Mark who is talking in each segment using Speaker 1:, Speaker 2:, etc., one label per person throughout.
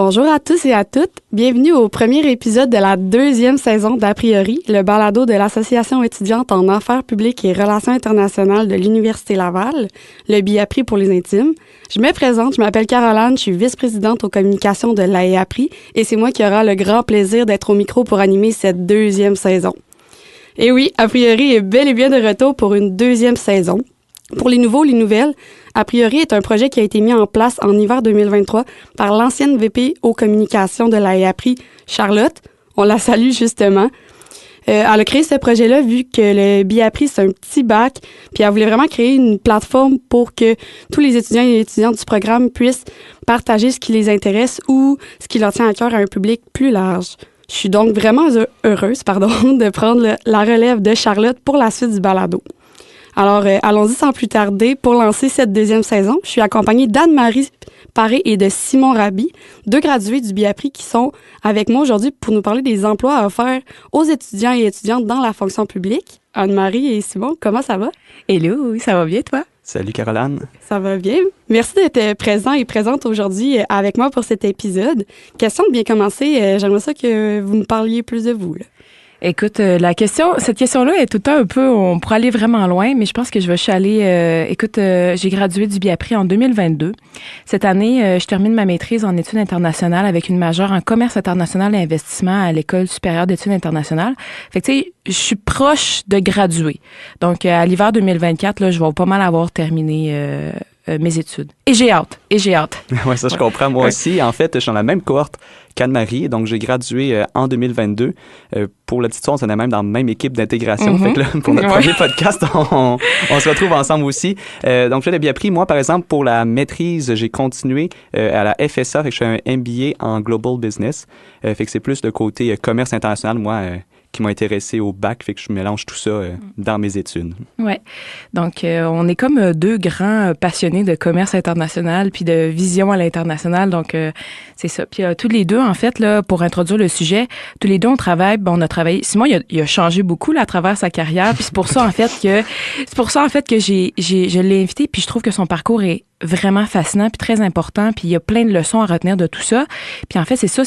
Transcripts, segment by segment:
Speaker 1: Bonjour à tous et à toutes. Bienvenue au premier épisode de la 2e saison d'A priori, le balado de l'Association étudiante en affaires publiques et relations internationales de l'Université Laval, le BIAPRI pour les intimes. Je me présente, je m'appelle Caroline, je suis vice-présidente aux communications de l'AEAPRI et c'est moi qui aura le grand plaisir d'être au micro pour animer cette 2e saison. Et oui, A priori est bel et bien de retour pour une 2e saison. Pour les nouveaux, les nouvelles, A priori est un projet qui a été mis en place en hiver 2023 par l'ancienne VP aux communications de l'AEAPRI, Charlotte. On la salue justement. Elle a créé ce projet-là vu que le BIAPRI, c'est un petit bac, puis elle voulait vraiment créer une plateforme pour que tous les étudiants et étudiantes du programme puissent partager ce qui les intéresse ou ce qui leur tient à cœur à un public plus large. Je suis donc vraiment heureuse de prendre la relève de Charlotte pour la suite du balado. Alors, allons-y sans plus tarder. Pour lancer cette 2e saison, je suis accompagnée d'Anne-Marie Paré et de Simon Raby, 2 gradués du BIAPRI qui sont avec moi aujourd'hui pour nous parler des emplois à offrir aux étudiants et étudiantes dans la fonction publique. Anne-Marie et Simon, comment ça va?
Speaker 2: Hello, ça va bien, toi?
Speaker 3: Salut Caroline.
Speaker 1: Ça va bien. Merci d'être présent et présente aujourd'hui avec moi pour cet épisode. Question de bien commencer, j'aimerais ça que vous me parliez plus de vous, là.
Speaker 2: Écoute, cette question-là est tout le temps un peu, on pourrait aller vraiment loin, mais je pense que je vais chialer. J'ai gradué du BIAPRI en 2022. Cette année, je termine ma maîtrise en études internationales avec une majeure en commerce international et investissement à l'École supérieure d'études internationales. Fait que, tu sais, je suis proche de graduer. Donc, à l'hiver 2024, là, je vais pas mal avoir terminé mes études. Et j'ai hâte.
Speaker 3: Oui, ça, je comprends. Moi aussi, en fait, je suis dans la même cohorte qu'Anne-Marie. Donc, j'ai gradué en 2022. Pour la petite histoire, on est même dans la même équipe d'intégration. Fait que là, pour notre premier podcast, on se retrouve ensemble aussi. Donc, je l'ai bien pris. Moi, par exemple, pour la maîtrise, j'ai continué à la FSA. Fait que je fais un MBA en Global Business. Fait que c'est plus le côté commerce international, moi, qui m'a intéressé au bac, fait que je mélange tout ça dans mes études. Ouais.
Speaker 2: Donc, on est comme 2 grands passionnés de commerce international puis de vision à l'international. Donc, c'est ça. Puis tous les deux, en fait, là, pour introduire le sujet, tous les deux, on a travaillé. Simon, il a changé beaucoup là, à travers sa carrière. Puis c'est pour ça, en fait, que je l'ai invité. Puis je trouve que son parcours est vraiment fascinant puis très important, puis il y a plein de leçons à retenir de tout ça. Puis en fait, c'est ça,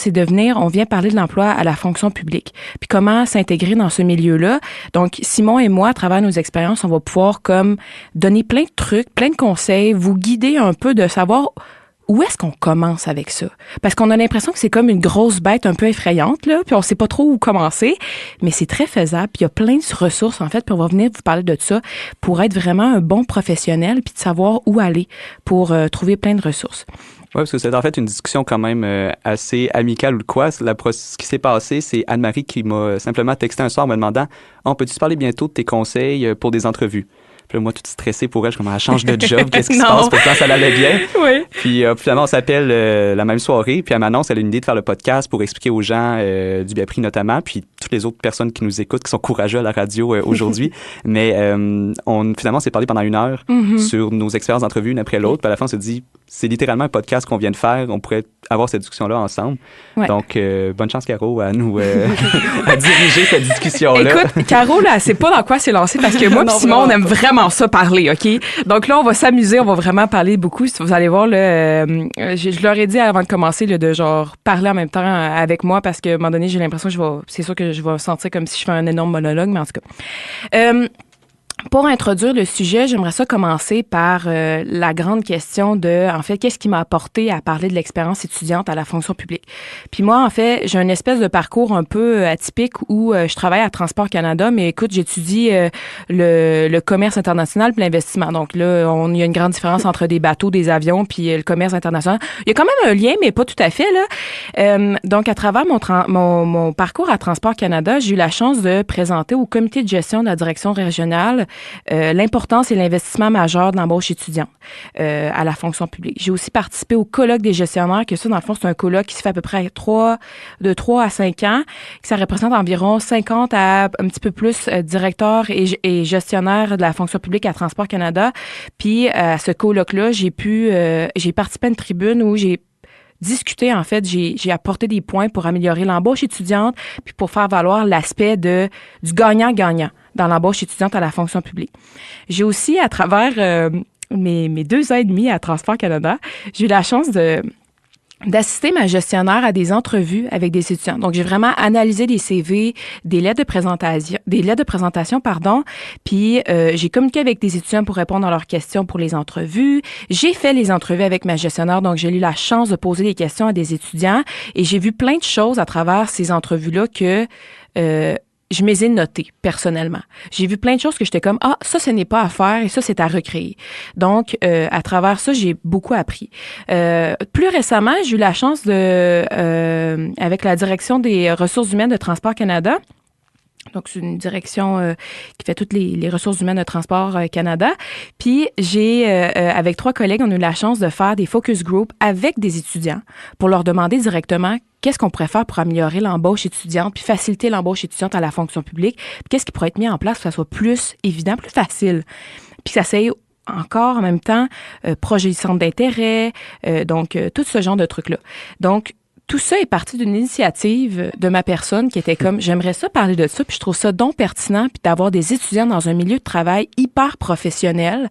Speaker 2: on vient parler de l'emploi à la fonction publique, puis comment s'intégrer dans ce milieu-là. Donc, Simon et moi, à travers nos expériences, on va pouvoir comme donner plein de trucs, plein de conseils, vous guider un peu de savoir où est-ce qu'on commence avec ça? Parce qu'on a l'impression que c'est comme une grosse bête un peu effrayante, là, puis on sait pas trop où commencer, mais c'est très faisable, puis il y a plein de ressources, en fait, puis on va venir vous parler de ça pour être vraiment un bon professionnel, puis de savoir où aller pour trouver plein de ressources.
Speaker 3: Oui, parce que c'est en fait une discussion quand même assez amicale ou de quoi. Ce qui s'est passé, c'est Anne-Marie qui m'a simplement texté un soir en me demandant « On peut-tu parler bientôt de tes conseils pour des entrevues? » Puis là, moi, tout stressé pour elle, je commence à changer de job. Qu'est-ce qui se passe? Pourtant, ça allait bien.
Speaker 2: Oui.
Speaker 3: Puis finalement, on s'appelle la même soirée. Puis elle m'annonce, elle a une idée de faire le podcast pour expliquer aux gens du BIAPRI notamment, puis toutes les autres personnes qui nous écoutent, qui sont courageux à la radio aujourd'hui. Mais finalement, on s'est parlé pendant 1 heure sur nos expériences d'entrevue une après l'autre. Puis à la fin, on s'est dit, c'est littéralement un podcast qu'on vient de faire. On pourrait avoir cette discussion-là ensemble. Ouais. Donc, bonne chance, Caro, à nous à diriger cette discussion-là.
Speaker 2: Écoute, Caro, là, elle sait pas dans quoi c'est lancé parce que moi et Simon, on aime vraiment ça parler, OK? Donc là, on va s'amuser, on va vraiment parler beaucoup. Vous allez voir, là, je leur ai dit avant de commencer là, de genre parler en même temps avec moi parce qu'à un moment donné, j'ai l'impression que c'est sûr que je vais me sentir comme si je fais un énorme monologue, mais en tout cas. Pour introduire le sujet, j'aimerais ça commencer par la grande question de, en fait, qu'est-ce qui m'a apporté à parler de l'expérience étudiante à la fonction publique. Puis moi, en fait, j'ai une espèce de parcours un peu atypique où je travaille à Transport Canada, mais écoute, j'étudie le commerce international puis l'investissement. Donc là, il y a une grande différence entre des bateaux, des avions puis le commerce international. Il y a quand même un lien, mais pas tout à fait, là. Donc, à travers mon parcours à Transport Canada, j'ai eu la chance de présenter au comité de gestion de la direction régionale l'importance et l'investissement majeur de l'embauche étudiante à la fonction publique. J'ai aussi participé au colloque des gestionnaires, que ça, dans le fond, c'est un colloque qui se fait à peu près de 3 à 5 ans, que ça représente environ 50 à un petit peu plus directeurs et gestionnaires de la fonction publique à Transport Canada. Puis, à ce colloque-là, j'ai participé à une tribune où j'ai discuté, en fait, j'ai apporté des points pour améliorer l'embauche étudiante puis pour faire valoir l'aspect du gagnant-gagnant dans l'embauche étudiante à la fonction publique. J'ai aussi, à travers mes 2 ans et demi à Transport Canada, j'ai eu la chance de d'assister ma gestionnaire à des entrevues avec des étudiants. Donc, j'ai vraiment analysé des CV, des lettres de présentation, puis j'ai communiqué avec des étudiants pour répondre à leurs questions pour les entrevues. J'ai fait les entrevues avec ma gestionnaire, donc j'ai eu la chance de poser des questions à des étudiants et j'ai vu plein de choses à travers ces entrevues-là que je me les ai notées personnellement. J'ai vu plein de choses que j'étais comme ça, ce n'est pas à faire et ça, c'est à recréer. Donc, à travers ça, j'ai beaucoup appris. Plus récemment, j'ai eu la chance avec la direction des ressources humaines de Transport Canada. Donc, c'est une direction qui fait toutes les ressources humaines de Transport Canada. Puis, avec 3 collègues, on a eu la chance de faire des focus group avec des étudiants pour leur demander directement qu'est-ce qu'on pourrait faire pour améliorer l'embauche étudiante puis faciliter l'embauche étudiante à la fonction publique. Puis, qu'est-ce qui pourrait être mis en place pour que ça soit plus évident, plus facile. Puis, ça s'est encore en même temps projet du centre d'intérêt, donc tout ce genre de trucs-là. Donc, tout ça est parti d'une initiative de ma personne qui était comme, j'aimerais ça parler de ça, puis je trouve ça donc pertinent, puis d'avoir des étudiants dans un milieu de travail hyper professionnel,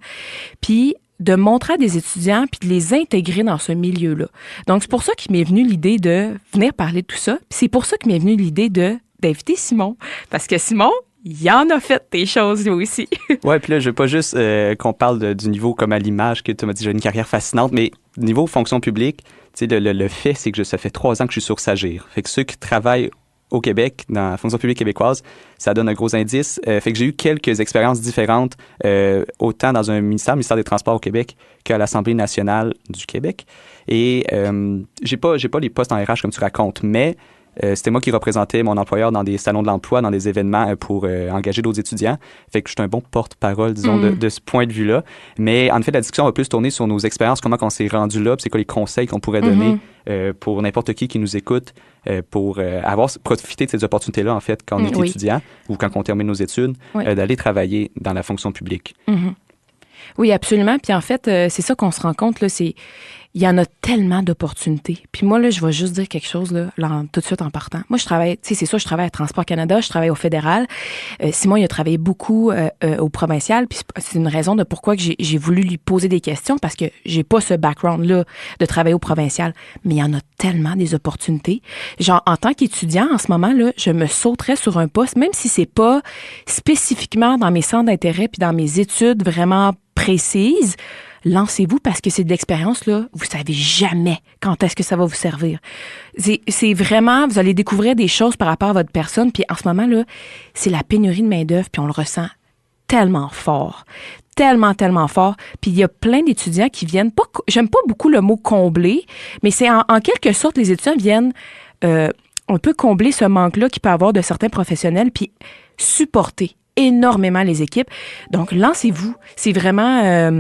Speaker 2: puis de montrer à des étudiants, puis de les intégrer dans ce milieu-là. Donc, c'est pour ça qu'il m'est venu l'idée de venir parler de tout ça, puis c'est pour ça qu'il m'est venu l'idée d'inviter Simon, parce que Simon, il en a fait des choses, lui aussi.
Speaker 3: Ouais, puis là, je veux pas juste qu'on parle du niveau comme à l'image, que tu m'as dit j'ai une carrière fascinante, mais niveau fonction publique, tu sais, le fait, c'est que ça fait 3 ans que je suis sur Sagir. Fait que ceux qui travaillent au Québec, dans la fonction publique québécoise, ça donne un gros indice. Fait que j'ai eu quelques expériences différentes, autant dans un ministère des Transports au Québec qu'à l'Assemblée nationale du Québec. Et j'ai pas les postes en RH comme tu racontes, mais c'était moi qui représentais mon employeur dans des salons de l'emploi, dans des événements pour engager d'autres étudiants. Fait que je suis un bon porte-parole, disons, de ce point de vue-là. Mais en fait, la discussion va plus tourner sur nos expériences, comment on s'est rendu là, puis c'est quoi les conseils qu'on pourrait donner pour n'importe qui nous écoute, pour profiter de ces opportunités-là, en fait, quand on est étudiant ou quand on termine nos études, d'aller travailler dans la fonction publique.
Speaker 2: Oui, absolument. Puis en fait, c'est ça qu'on se rend compte, là, il y en a tellement d'opportunités. Puis moi, là, je vais juste dire quelque chose, là, tout de suite en partant. Moi, je travaille, tu sais, c'est ça, je travaille à Transport Canada, je travaille au fédéral. Simon, il a travaillé beaucoup au provincial, puis c'est une raison de pourquoi que j'ai voulu lui poser des questions, parce que j'ai pas ce background-là de travailler au provincial. Mais il y en a tellement des opportunités. Genre, en tant qu'étudiant, en ce moment, là, je me sauterais sur un poste, même si c'est pas spécifiquement dans mes centres d'intérêt puis dans mes études vraiment précises. Lancez-vous parce que c'est de l'expérience, là. Vous savez jamais quand est-ce que ça va vous servir. C'est vraiment, vous allez découvrir des choses par rapport à votre personne. Puis en ce moment, là, c'est la pénurie de main-d'œuvre, puis on le ressent tellement fort. Tellement fort. Puis il y a plein d'étudiants qui viennent, j'aime pas beaucoup le mot combler, mais c'est en quelque sorte, les étudiants viennent, on peut combler ce manque-là qu'il peut y avoir de certains professionnels, puis supporter énormément les équipes. Donc, lancez-vous. C'est vraiment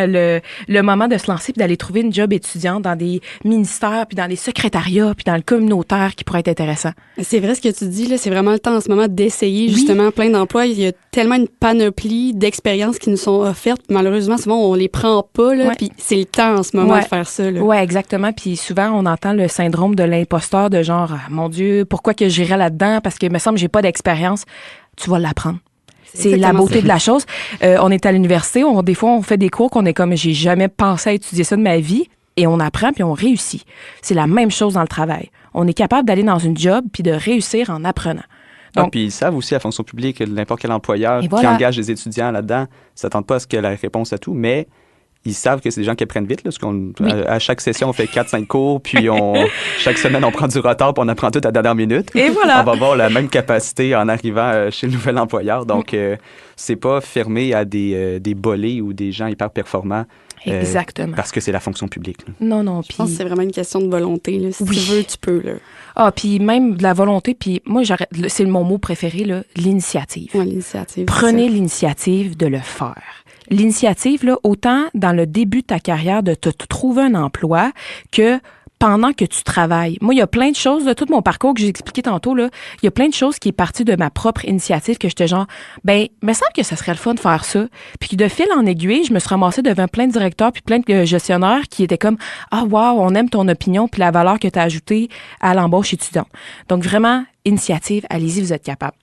Speaker 2: le moment de se lancer puis d'aller trouver une job étudiante dans des ministères, puis dans les secrétariats, puis dans le communautaire qui pourrait être intéressant.
Speaker 1: C'est vrai ce que tu dis, là. C'est vraiment le temps en ce moment d'essayer justement plein d'emplois. Il y a tellement une panoplie d'expériences qui nous sont offertes. Malheureusement, souvent, on les prend pas, là. Puis c'est le temps en ce moment de faire ça, là.
Speaker 2: Oui, exactement. Puis souvent, on entend le syndrome de l'imposteur de genre, mon Dieu, pourquoi que j'irais là-dedans? Parce que, il me semble, j'ai pas d'expérience. Tu vas l'apprendre. C'est la beauté de la chose. On est à l'université, des fois, on fait des cours qu'on est comme, j'ai jamais pensé à étudier ça de ma vie, et on apprend puis on réussit. C'est la même chose dans le travail. On est capable d'aller dans une job puis de réussir en apprenant. Donc,
Speaker 3: puis ils savent aussi, à la fonction publique, n'importe quel employeur qui engage des étudiants là-dedans ne s'attend pas à ce que la réponse à tout, mais ils savent que c'est des gens qui apprennent vite, là, parce à chaque session, on fait 4-5 cours, puis chaque semaine, on prend du retard, puis on apprend tout à la dernière minute.
Speaker 2: Et voilà.
Speaker 3: On va avoir la même capacité en arrivant chez le nouvel employeur. Donc, c'est pas fermé à des bolés ou des gens hyper performants.
Speaker 2: Exactement.
Speaker 3: Parce que c'est la fonction publique. Là.
Speaker 2: Non.
Speaker 1: Je pense que c'est vraiment une question de volonté, là. Si tu veux, tu peux, là.
Speaker 2: Ah, puis même de la volonté, puis moi, c'est mon mot préféré, là, l'initiative.
Speaker 1: Oui, l'initiative.
Speaker 2: Prenez l'initiative de le faire. L'initiative, là, autant dans le début de ta carrière de te trouver un emploi que pendant que tu travailles. Moi, il y a plein de choses, de tout mon parcours que j'ai expliqué tantôt, là, il y a plein de choses qui est partie de ma propre initiative que j'étais genre, il me semble que ça serait le fun de faire ça. Puis de fil en aiguille, je me suis ramassée devant plein de directeurs puis plein de gestionnaires qui étaient comme, ah, wow, on aime ton opinion puis la valeur que tu as ajoutée à l'embauche étudiante. Donc vraiment, initiative, allez-y, vous êtes capable.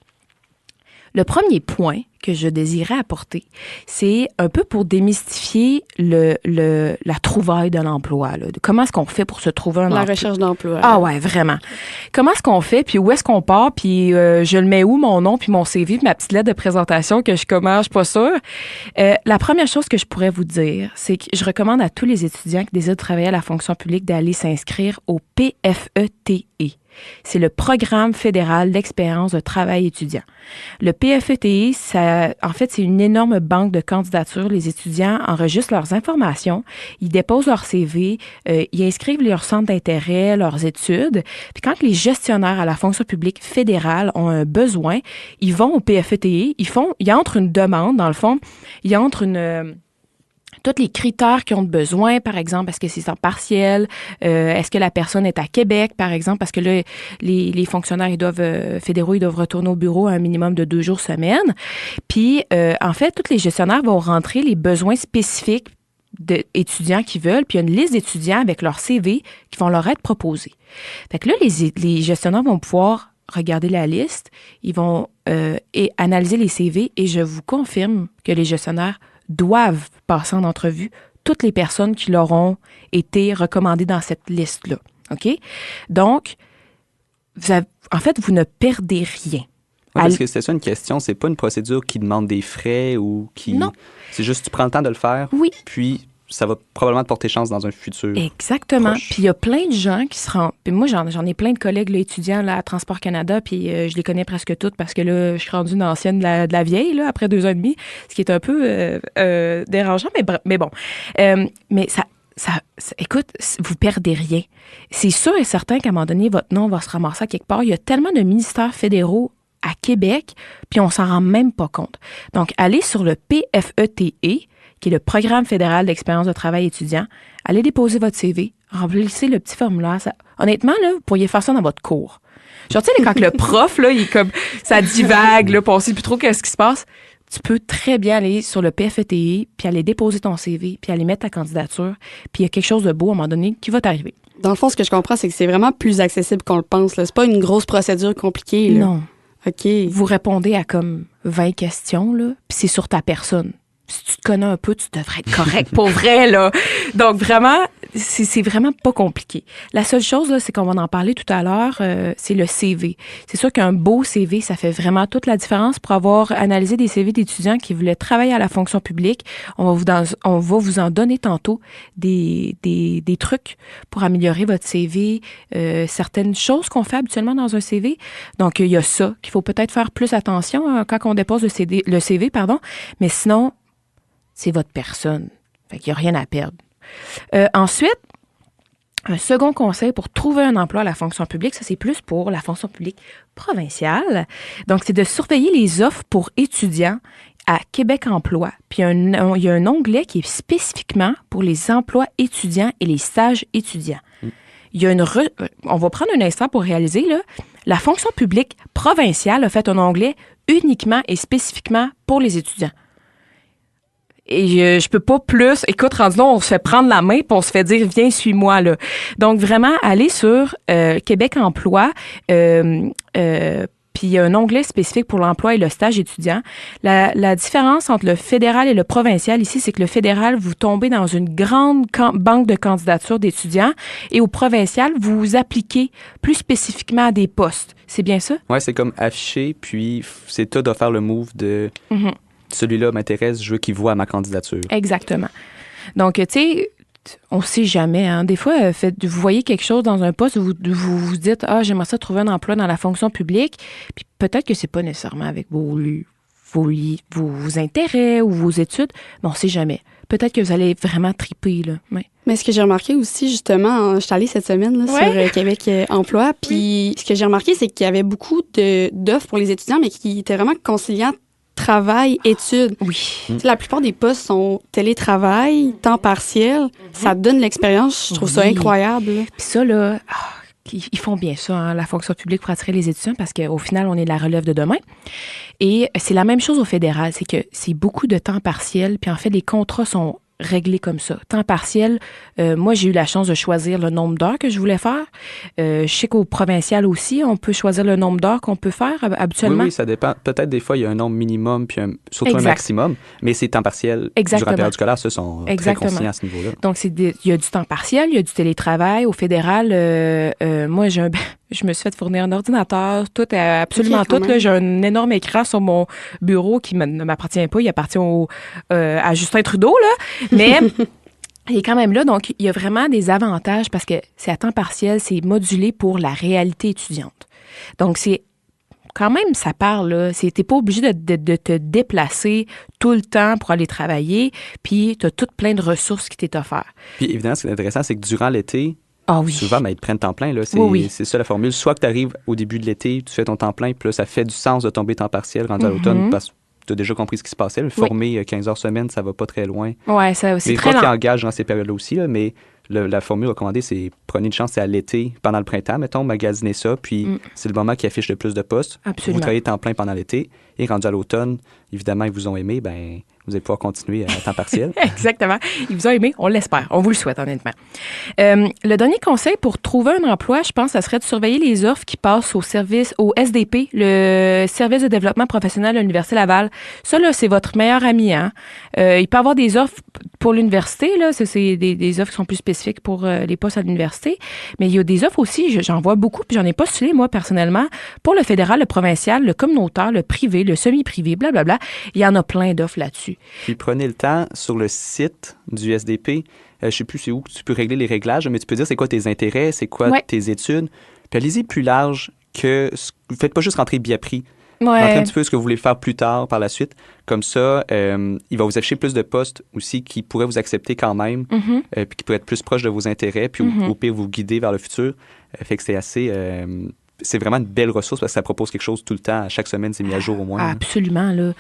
Speaker 2: Le premier point que je désirais apporter, c'est un peu pour démystifier la trouvaille de l'emploi. Là. Comment est-ce qu'on fait pour se trouver un emploi?
Speaker 1: La recherche d'emploi.
Speaker 2: Ah ouais, vraiment. Comment est-ce qu'on fait, puis où est-ce qu'on part, puis je le mets où, mon nom, puis mon CV, puis ma petite lettre de présentation que je commence, je suis pas sûre. La première chose que je pourrais vous dire, c'est que je recommande à tous les étudiants qui désirent travailler à la fonction publique d'aller s'inscrire au PFETE. C'est le Programme fédéral d'expérience de travail étudiant. Le PFETE, en fait, c'est une énorme banque de candidatures. Les étudiants enregistrent leurs informations, ils déposent leur CV, ils inscrivent leur centre d'intérêt, leurs études. Puis quand les gestionnaires à la fonction publique fédérale ont un besoin, ils vont au PFETE, ils entrent une demande, dans le fond, ils entrent tous les critères qu'ils ont besoin, par exemple, est-ce que c'est en partiel, est-ce que la personne est à Québec, par exemple, parce que là, les fonctionnaires fédéraux, ils doivent retourner au bureau à un minimum de 2 jours semaine. Puis, en fait, tous les gestionnaires vont rentrer les besoins spécifiques d'étudiants qui veulent, puis il y a une liste d'étudiants avec leur CV qui vont leur être proposés. Fait que là, les gestionnaires vont pouvoir regarder la liste, ils vont analyser les CV, et je vous confirme que les gestionnaires doivent passer en entrevue toutes les personnes qui leur ont été recommandées dans cette liste-là. OK? Donc, vous ne perdez rien.
Speaker 3: Ouais, parce que c'est ça une question, c'est pas une procédure qui demande des frais ou qui...
Speaker 2: Non.
Speaker 3: C'est juste tu prends le temps de le faire,
Speaker 2: oui.
Speaker 3: Puis ça va probablement te porter chance dans un futur.
Speaker 2: Exactement.
Speaker 3: Proche.
Speaker 2: Puis il y a plein de gens qui se rendent... Puis moi, j'en ai plein de collègues là, étudiants là, à Transport Canada, puis je les connais presque toutes parce que là, je suis rendue une ancienne de la vieille, là, après 2 ans et demi, ce qui est un peu dérangeant, mais bon. Mais ça, écoute, vous perdez rien. C'est sûr et certain qu'à un moment donné, votre nom va se ramasser à quelque part. Il y a tellement de ministères fédéraux à Québec, puis on s'en rend même pas compte. Donc, allez sur le PFETE, qui est le Programme fédéral d'expérience de travail étudiant. Allez déposer votre CV, remplissez le petit formulaire. Honnêtement, là, vous pourriez faire ça dans votre cours. Genre, tu sais, quand le prof, là, il est comme, ça divague, là, puis on sait plus trop qu'est-ce qui se passe. Tu peux très bien aller sur le PFETE, puis aller déposer ton CV, puis aller mettre ta candidature, puis il y a quelque chose de beau à un moment donné qui va t'arriver.
Speaker 1: Dans le fond, ce que je comprends, c'est que c'est vraiment plus accessible qu'on le pense. Là. C'est pas une grosse procédure compliquée. Là.
Speaker 2: Non.
Speaker 1: OK.
Speaker 2: Vous répondez à comme 20 questions, là, puis c'est sur ta personne. Si tu te connais un peu, tu devrais être correct, pour vrai, là. Donc, vraiment, c'est vraiment pas compliqué. La seule chose, là, c'est qu'on va en parler tout à l'heure, c'est le CV. C'est sûr qu'un beau CV, ça fait vraiment toute la différence. Pour avoir analysé des CV d'étudiants qui voulaient travailler à la fonction publique, on va vous en donner tantôt des trucs pour améliorer votre CV, certaines choses qu'on fait habituellement dans un CV. Donc, il y a ça qu'il faut peut-être faire plus attention quand on dépose le CV, mais sinon, c'est votre personne. Fait qu'il n'y a rien à perdre. Ensuite, un second conseil pour trouver un emploi à la fonction publique, ça c'est plus pour la fonction publique provinciale. Donc, c'est de surveiller les offres pour étudiants à Québec Emploi. Puis il y a un onglet qui est spécifiquement pour les emplois étudiants et les stages étudiants. Il y a on va prendre un instant pour réaliser, là, la fonction publique provinciale a fait un onglet uniquement et spécifiquement pour les étudiants. Et je peux pas plus... Écoute, rendu là, on se fait prendre la main puis on se fait dire « Viens, suis-moi ». Là. Donc, vraiment, allez sur Québec Emploi, puis il y a un onglet spécifique pour l'emploi et le stage étudiant. La différence entre le fédéral et le provincial ici, c'est que le fédéral, vous tombez dans une grande banque de candidatures d'étudiants et au provincial, vous appliquez plus spécifiquement à des postes. C'est bien ça?
Speaker 3: Oui, c'est comme affiché, puis c'est toi de faire le move de... Mm-hmm. Celui-là m'intéresse, je veux qu'il voit ma candidature.
Speaker 2: Exactement. Donc, tu sais, on sait jamais. Hein. Des fois, vous voyez quelque chose dans un poste, vous vous dites « Ah, j'aimerais ça trouver un emploi dans la fonction publique. » Puis peut-être que c'est pas nécessairement avec vos intérêts ou vos études, mais on sait jamais. Peut-être que vous allez vraiment triper, là. Ouais.
Speaker 1: Mais ce que j'ai remarqué aussi, justement, je suis allée cette semaine là, sur Québec Emploi, puis ce que j'ai remarqué, c'est qu'il y avait beaucoup d'offres pour les étudiants, mais qui étaient vraiment conciliantes travail, études.
Speaker 2: Oui.
Speaker 1: La plupart des postes sont télétravail, temps partiel. Ça te donne l'expérience. Je trouve ça incroyable. Puis
Speaker 2: ça, là, ils font bien ça, hein, la fonction publique pour attirer les étudiants parce qu'au final, on est la relève de demain. Et c'est la même chose au fédéral. C'est que c'est beaucoup de temps partiel. Puis en fait, les contrats sont réglé comme ça. Temps partiel, moi, j'ai eu la chance de choisir le nombre d'heures que je voulais faire. Je sais qu'au provincial aussi, on peut choisir le nombre d'heures qu'on peut faire habituellement.
Speaker 3: Oui, ça dépend. Peut-être des fois, il y a un nombre minimum puis surtout un maximum, mais c'est temps partiel durant la période scolaire, ceux sont très conscients à ce niveau-là.
Speaker 2: Donc, il y a du temps partiel, il y a du télétravail. Au fédéral, moi, je me suis fait fournir un ordinateur, absolument tout. Là, j'ai un énorme écran sur mon bureau qui ne m'appartient pas. Il appartient à Justin Trudeau, là. Mais il est quand même là. Donc, il y a vraiment des avantages parce que c'est à temps partiel, c'est modulé pour la réalité étudiante. Donc, c'est quand même, ça parle, là. T'es pas obligé de te déplacer tout le temps pour aller travailler, puis tu as tout plein de ressources qui t'est offert.
Speaker 3: Puis, évidemment, ce qui est intéressant, c'est que durant l'été,
Speaker 2: oui.
Speaker 3: Souvent, ils te prennent temps plein. Là. C'est ça la formule. Soit que tu arrives au début de l'été, tu fais ton temps plein, puis là, ça fait du sens de tomber temps partiel rendu à l'automne parce que tu as déjà compris ce qui se passait. Former 15 heures semaine, ça va pas très loin.
Speaker 2: Oui, ça aussi.
Speaker 3: Les profs qui engagent dans ces périodes-là aussi, là, mais la formule recommandée, c'est prenez une chance, c'est à l'été, pendant le printemps, mettons, magasinez ça, puis c'est le moment qui affiche le plus de postes.
Speaker 2: Absolument.
Speaker 3: Vous travaillez temps plein pendant l'été, et rendu à l'automne, évidemment, ils vous ont aimé, ben vous allez pouvoir continuer à temps partiel.
Speaker 2: Exactement. Ils vous ont aimé, on l'espère. On vous le souhaite, honnêtement. Le dernier conseil pour trouver un emploi, je pense, ça serait de surveiller les offres qui passent au SDP, le Service de développement professionnel de l'Université Laval. Ça, là, c'est votre meilleur ami, hein? Il peut y avoir des offres pour l'université, là. C'est des offres qui sont plus spécifiques pour les postes à l'université. Mais il y a des offres aussi, j'en vois beaucoup, puis j'en ai postulé, moi, personnellement, pour le fédéral, le provincial, le communautaire, le privé, le semi-privé, blablabla. Il y en a plein d'offres là-dessus.
Speaker 3: Puis prenez le temps sur le site du SDP. Je ne sais plus c'est où tu peux régler les réglages, mais tu peux dire c'est quoi tes intérêts, c'est quoi tes études. Puis allez-y plus large que... Faites pas juste rentrer Biapri. Rentrez un petit peu ce que vous voulez faire plus tard par la suite. Comme ça, il va vous afficher plus de postes aussi qui pourraient vous accepter quand même, puis qui pourraient être plus proches de vos intérêts, puis au pire vous guider vers le futur. Fait que c'est assez... c'est vraiment une belle ressource parce que ça propose quelque chose tout le temps. À chaque semaine, c'est mis à jour au moins.
Speaker 2: Absolument, là.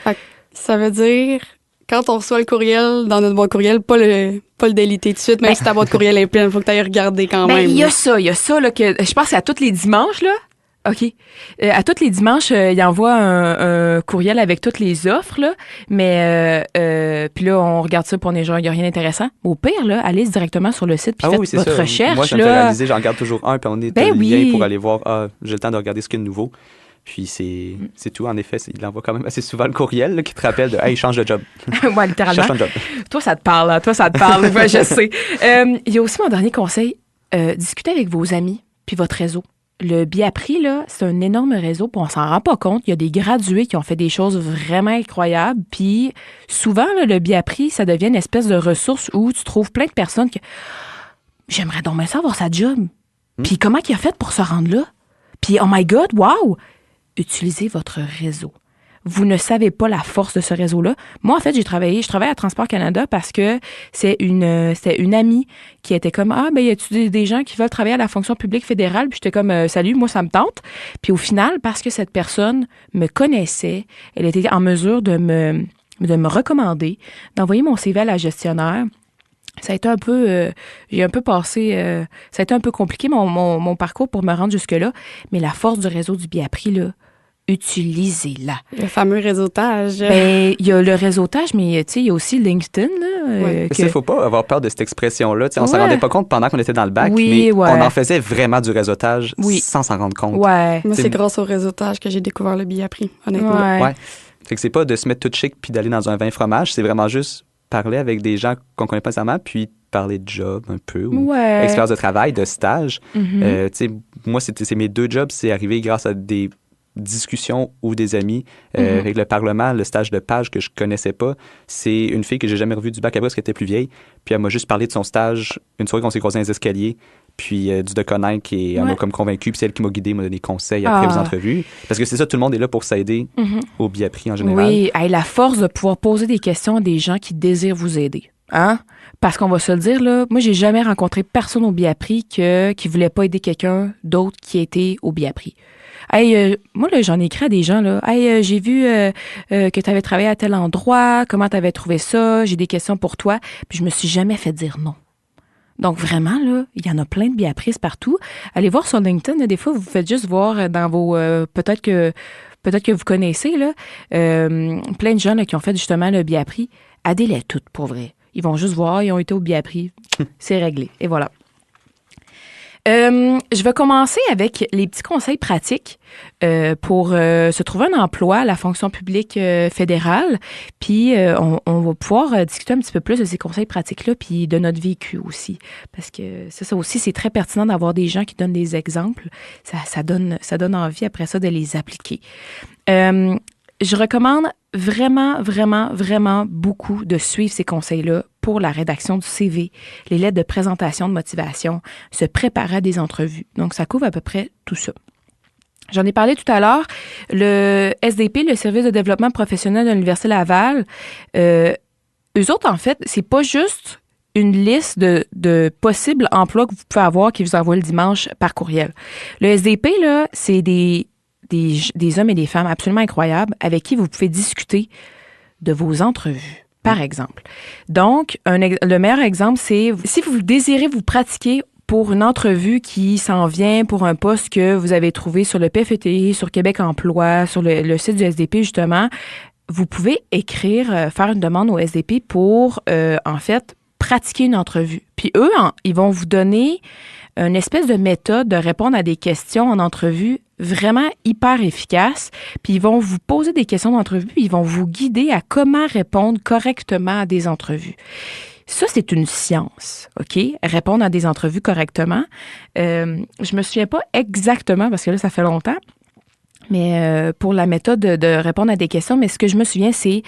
Speaker 1: Ça veut dire... Quand on reçoit le courriel, dans notre boîte courriel, pas le déliter tout de suite, même si ta boîte courriel est pleine, il faut que tu ailles regarder quand même.
Speaker 2: Il y a ça, là, que je pense que c'est à tous les dimanches, là. OK. À tous les dimanches, il envoie un courriel avec toutes les offres, là. Mais, puis là, on regarde ça pour les gens, il n'y a rien d'intéressant. Au pire, là, allez directement sur le site puis faites votre recherche.
Speaker 3: Moi, ça me fait réaliser, j'en regarde toujours un, puis on est le lien pour aller voir, j'ai le temps de regarder ce qu'il y a de nouveau. Puis c'est tout, en effet. Il envoie quand même assez souvent le courriel là, qui te rappelle de « Hey, change de job ».
Speaker 2: Ouais, littéralement.
Speaker 3: Change de job.
Speaker 2: Toi, ça te parle. Hein? Toi, ça te parle. Ouais, je sais. Il y a aussi mon dernier conseil. Discutez avec vos amis puis votre réseau. Le Biapri, là, c'est un énorme réseau, puis on s'en rend pas compte. Il y a des gradués qui ont fait des choses vraiment incroyables. Puis souvent, là, le Biapri, ça devient une espèce de ressource où tu trouves plein de personnes qui... J'aimerais donc bien ça avoir sa job. Puis comment il a fait pour se rendre là? Puis, oh my God, wow! Utilisez votre réseau. Vous ne savez pas la force de ce réseau-là. Moi, en fait, je travaille à Transport Canada parce que c'était une amie qui était comme « y a-tu des gens qui veulent travailler à la fonction publique fédérale? » Puis j'étais comme « Salut, moi, ça me tente. » Puis au final, parce que cette personne me connaissait, elle était en mesure de me recommander, d'envoyer mon CV à la gestionnaire. Ça a été un peu... j'ai un peu passé... ça a été un peu compliqué, mon parcours pour me rendre jusque-là. Mais la force du réseau du Biapri, là, utilisez-la.
Speaker 1: Le fameux réseautage.
Speaker 2: Il y a le réseautage, mais il y a aussi LinkedIn.
Speaker 3: Il ne faut pas avoir peur de cette expression-là. On ne s'en rendait pas compte pendant qu'on était dans le bac, mais on en faisait vraiment du réseautage sans s'en rendre compte.
Speaker 2: Ouais.
Speaker 1: Moi, c'est grâce au réseautage que j'ai découvert le Biapri, honnêtement.
Speaker 3: Ouais. Fait que c'est pas de se mettre tout chic puis d'aller dans un vin fromage, c'est vraiment juste parler avec des gens qu'on connaît pas nécessairement, puis parler de job un peu, ou expérience de travail, de stage. Moi, c'est mes 2 jobs, c'est arrivé grâce à des discussions ou des amis. Avec le Parlement, le stage de page que je connaissais pas, c'est une fille que j'ai jamais revue du bac après parce qu'elle était plus vieille, puis elle m'a juste parlé de son stage une soirée qu'on s'est croisés dans les escaliers, puis du de connaître, et elle m'a comme convaincu, puis c'est elle qui m'a guidé, m'a donné des conseils après les entrevues. Parce que c'est ça, tout le monde est là pour s'aider au Biapri en général.
Speaker 2: Oui, la force de pouvoir poser des questions à des gens qui désirent vous aider. Hein? Parce qu'on va se le dire, là, moi, j'ai jamais rencontré personne au Biapri qui voulait pas aider quelqu'un d'autre qui était au Biapri. Hey, moi, là, j'en ai écrit à des gens, là. Hey, j'ai vu que tu avais travaillé à tel endroit, comment tu avais trouvé ça, j'ai des questions pour toi. Puis je me suis jamais fait dire non. Donc, vraiment, là, il y en a plein de Biapris partout. Allez voir sur LinkedIn, là, des fois, vous faites juste voir dans vos... peut-être que vous connaissez, là, plein de gens là, qui ont fait justement le Biapri. Aidez-les toutes, pour vrai. Ils vont juste voir, ils ont été au biais-appris. C'est réglé. Et voilà. Je vais commencer avec les petits conseils pratiques pour se trouver un emploi à la fonction publique fédérale. Puis, on va pouvoir discuter un petit peu plus de ces conseils pratiques-là, puis de notre vécu aussi. Parce que ça aussi, c'est très pertinent d'avoir des gens qui donnent des exemples. Ça donne envie après ça de les appliquer. Je recommande vraiment, vraiment, vraiment beaucoup de suivre ces conseils-là pour la rédaction du CV, les lettres de présentation de motivation, se préparer à des entrevues. Donc, ça couvre à peu près tout ça. J'en ai parlé tout à l'heure. Le SDP, le Service de développement professionnel de l'Université Laval, eux autres, en fait, c'est pas juste une liste de possibles emplois que vous pouvez avoir qui vous envoient le dimanche par courriel. Le SDP, là, c'est des hommes et des femmes absolument incroyables avec qui vous pouvez discuter de vos entrevues, par exemple. Donc, le meilleur exemple, c'est si vous désirez vous pratiquer pour une entrevue qui s'en vient pour un poste que vous avez trouvé sur le PFET, sur Québec Emploi, sur le site du SDP, justement, vous pouvez écrire, faire une demande au SDP pour, en fait, pratiquer une entrevue. Puis eux, ils vont vous donner une espèce de méthode de répondre à des questions en entrevue vraiment hyper efficace. Puis ils vont vous poser des questions d'entrevue, puis ils vont vous guider à comment répondre correctement à des entrevues. Ça, c'est une science, OK? Répondre à des entrevues correctement. Je me souviens pas exactement, parce que là, ça fait longtemps, mais pour la méthode de répondre à des questions, mais ce que je me souviens, c'est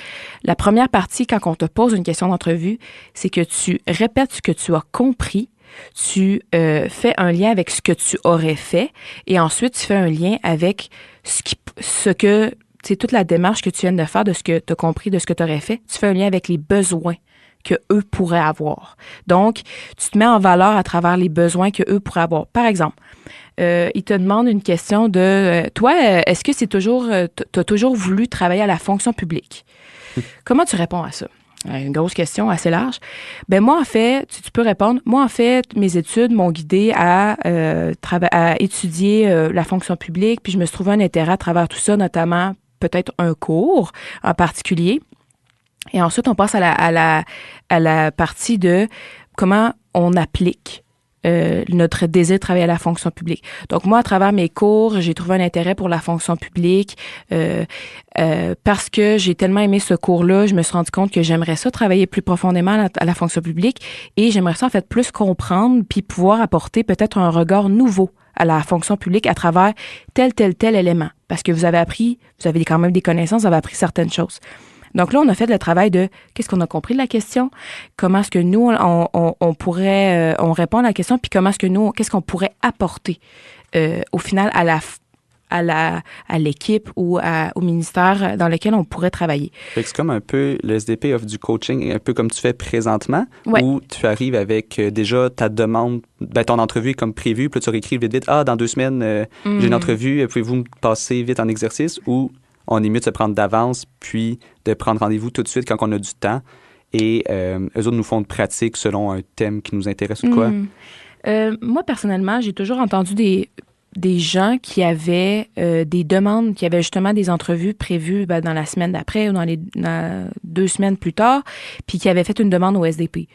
Speaker 2: la première partie, quand on te pose une question d'entrevue, c'est que tu répètes ce que tu as compris, tu fais un lien avec ce que tu aurais fait et ensuite tu fais un lien avec c'est toute la démarche que tu viens de faire, de ce que tu as compris, de ce que tu aurais fait. Tu fais un lien avec les besoins que eux pourraient avoir. Donc, tu te mets en valeur à travers les besoins que eux pourraient avoir. Par exemple, ils te demandent une question de toi, est-ce que tu as toujours voulu travailler à la fonction publique? Comment tu réponds à ça? Une grosse question assez large. Ben moi, en fait, tu peux répondre, moi, en fait, mes études m'ont guidée à étudier la fonction publique, puis je me suis trouvé un intérêt à travers tout ça, notamment peut-être un cours en particulier. Et ensuite, on passe à la partie de comment on applique notre désir de travailler à la fonction publique. Donc, moi, à travers mes cours, j'ai trouvé un intérêt pour la fonction publique parce que j'ai tellement aimé ce cours-là, je me suis rendu compte que j'aimerais ça travailler plus profondément à la fonction publique et j'aimerais ça, en fait, plus comprendre puis pouvoir apporter peut-être un regard nouveau à la fonction publique à travers tel élément. Parce que vous avez quand même des connaissances, vous avez appris certaines choses. Donc là, on a fait le travail de qu'est-ce qu'on a compris de la question, comment est-ce que nous, on pourrait, on répond à la question, puis qu'est-ce qu'on pourrait apporter au final à l'équipe ou au ministère dans lequel on pourrait travailler.
Speaker 3: Fait que c'est comme un peu, le SDP offre du coaching, un peu comme tu fais présentement, où tu arrives avec déjà ta demande, ton entrevue est comme prévu, puis là, tu réécris vite, dans 2 semaines, j'ai une entrevue, pouvez-vous me passer vite en exercice, ou on est mieux de se prendre d'avance, puis de prendre rendez-vous tout de suite quand on a du temps. Et eux autres nous font de pratique selon un thème qui nous intéresse ou quoi?
Speaker 2: Moi, personnellement, j'ai toujours entendu des gens qui avaient des demandes, qui avaient justement des entrevues prévues dans la semaine d'après ou dans 2 semaines plus tard, puis qui avaient fait une demande au SDP.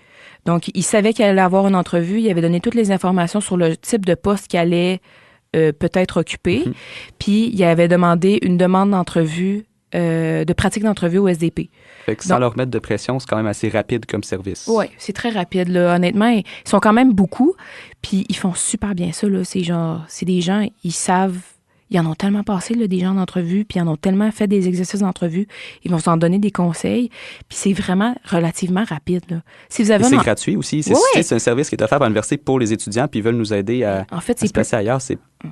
Speaker 2: Donc, ils savaient qu'il allait avoir une entrevue, ils avaient donné toutes les informations sur le type de poste qu'il allait peut-être occupé. Puis, il avait demandé une demande d'entrevue, de pratique d'entrevue au SDP.
Speaker 3: Fait que sans leur mettre de pression, c'est quand même assez rapide comme service.
Speaker 2: Oui, c'est très rapide, là. Honnêtement, ils sont quand même beaucoup. Puis, ils font super bien ça, là. C'est des gens, ils savent, ils en ont tellement passé, là, des gens d'entrevue, puis ils en ont tellement fait des exercices d'entrevue. Ils vont s'en donner des conseils. Puis, c'est vraiment relativement rapide, là. Si vous avez
Speaker 3: c'est gratuit aussi. C'est un service qui est offert par l'université pour les étudiants, puis ils veulent nous aider à se placer ailleurs.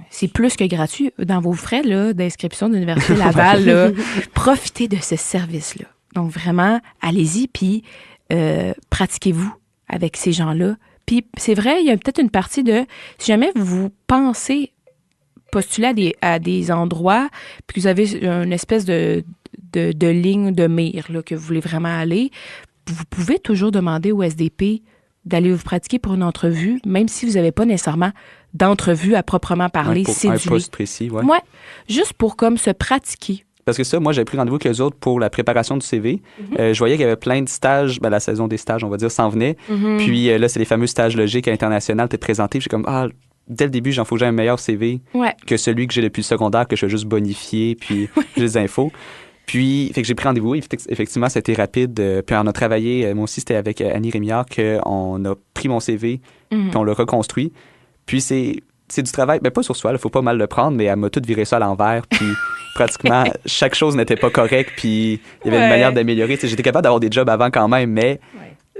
Speaker 2: C'est plus que gratuit. Dans vos frais là, d'inscription de l'Université Laval, là, profitez de ce service-là. Donc, vraiment, allez-y, puis pratiquez-vous avec ces gens-là. Puis, c'est vrai, il y a peut-être une partie de, si jamais vous pensez postuler à des endroits, puis que vous avez une espèce de ligne de mire là, que vous voulez vraiment aller, vous pouvez toujours demander au SDP d'aller vous pratiquer pour une entrevue, même si vous n'avez pas nécésairement d'entrevue à proprement parler.
Speaker 3: Un poste précis,
Speaker 2: juste pour comme se pratiquer
Speaker 3: parce que ça, moi, j'avais pris rendez-vous avec eux autres pour la préparation du CV. Je voyais qu'il y avait plein de stages, la saison des stages, on va dire, s'en venait. Puis là, c'est les fameux stages logiques internationaux, t'es présenté. Puis j'ai comme, dès le début, j'en faut que j'ai un meilleur CV que celui que j'ai depuis le secondaire, que je vais juste bonifier, puis j'ai des infos. Puis, fait que j'ai pris rendez-vous. Effectivement, ça a été rapide. Puis on a travaillé, moi aussi, c'était avec Annie Rémillard, qu'on a pris mon CV, puis on l'a reconstruit. Puis c'est du travail, pas sur soi, il faut pas mal le prendre, mais elle m'a tout viré ça à l'envers, puis pratiquement chaque chose n'était pas correcte, puis il y avait une manière d'améliorer. J'étais capable d'avoir des jobs avant quand même, mais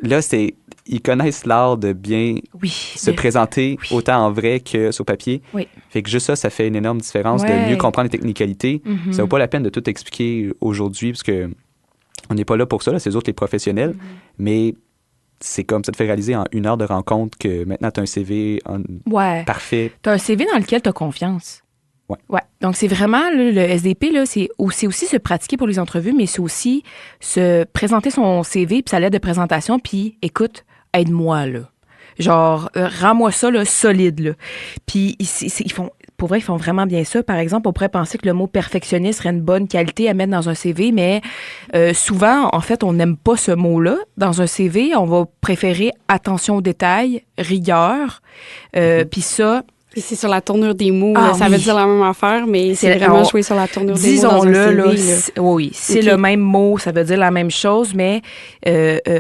Speaker 3: là, ils connaissent l'art de bien se présenter autant en vrai que sur papier. Fait que juste ça fait une énorme différence de mieux comprendre les technicalités. Ça vaut pas la peine de tout expliquer aujourd'hui, parce que on n'est pas là pour ça, là, c'est eux autres les professionnels, mais c'est comme ça te fait réaliser en 1 heure de rencontre que maintenant, tu as un CV parfait.
Speaker 2: Tu as un CV dans lequel tu as confiance. Ouais. Donc, c'est vraiment le SDP, là, c'est aussi se pratiquer pour les entrevues, mais c'est aussi se présenter son CV puis sa lettre de présentation, puis écoute, aide-moi, là. Genre, rends-moi ça, là, solide, là. Puis, pour vrai, ils font vraiment bien ça. Par exemple, on pourrait penser que le mot perfectionniste serait une bonne qualité à mettre dans un CV, mais souvent, en fait, on n'aime pas ce mot-là. Dans un CV, on va préférer attention aux détails, rigueur, puis ça...
Speaker 1: C'est sur la tournure des mots, ça veut dire la même affaire, mais c'est vraiment jouer sur la tournure des mots dans un CV.
Speaker 2: Oui, c'est le même mot, ça veut dire la même chose, mais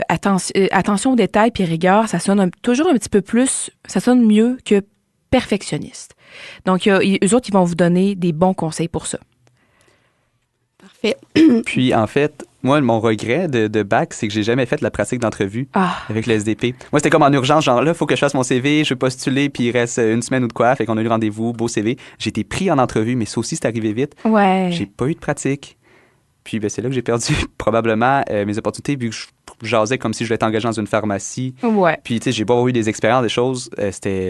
Speaker 2: attention aux détails puis rigueur, ça sonne toujours un petit peu plus, ça sonne mieux que perfectionniste. Donc, eux autres, ils vont vous donner des bons conseils pour ça.
Speaker 1: Parfait.
Speaker 3: Puis, en fait, moi, mon regret de bac, c'est que j'ai jamais fait la pratique d'entrevue avec le SDP. Moi, c'était comme en urgence, genre là, il faut que je fasse mon CV, je vais postuler, puis il reste 1 semaine ou de quoi. Fait qu'on a eu rendez-vous, beau CV. J'ai été pris en entrevue, mais ça aussi, c'est arrivé vite. J'ai pas eu de pratique. Puis c'est là que j'ai perdu probablement mes opportunités, vu que je jasais comme si je voulais être engagé dans une pharmacie. Puis, tu sais, j'ai pas eu des expériences, des choses.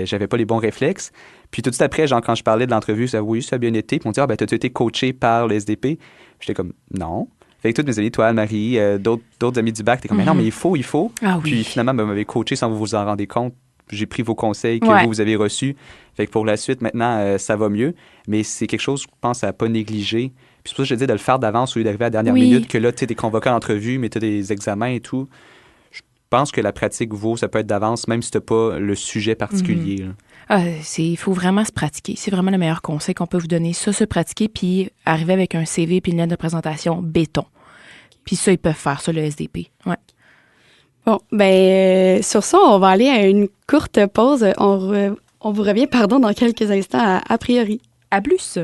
Speaker 3: J'avais pas les bons réflexes. Puis tout de suite après, genre, quand je parlais de l'entrevue, ça a bien été. Puis on me dit, t'as-tu été coaché par le SDP? J'étais comme, non. Fait que toutes mes amis, toi, Anne-Marie, d'autres amis du bac, t'es comme, mais non, mais il faut. Puis finalement, vous m'avez coaché sans vous en rendre compte. J'ai pris vos conseils que vous avez reçus. Fait que pour la suite, maintenant, ça va mieux. Mais c'est quelque chose, je pense, à pas négliger. Puis c'est pour ça que je te dis de le faire d'avance au lieu d'arriver à la dernière minute, que là, tu sais, t'es convoqué à l'entrevue, mais t'as des examens et tout. Je pense que la pratique ça peut être d'avance, même si t'as pas le sujet particulier.
Speaker 2: Il faut vraiment se pratiquer. C'est vraiment le meilleur conseil qu'on peut vous donner. Ça, se pratiquer, puis arriver avec un CV puis une lettre de présentation béton. Puis ça, ils peuvent faire ça, le SDP. Ouais.
Speaker 1: Bon, sur ça, on va aller à une courte pause. On vous revient, dans quelques instants à priori.
Speaker 2: À plus!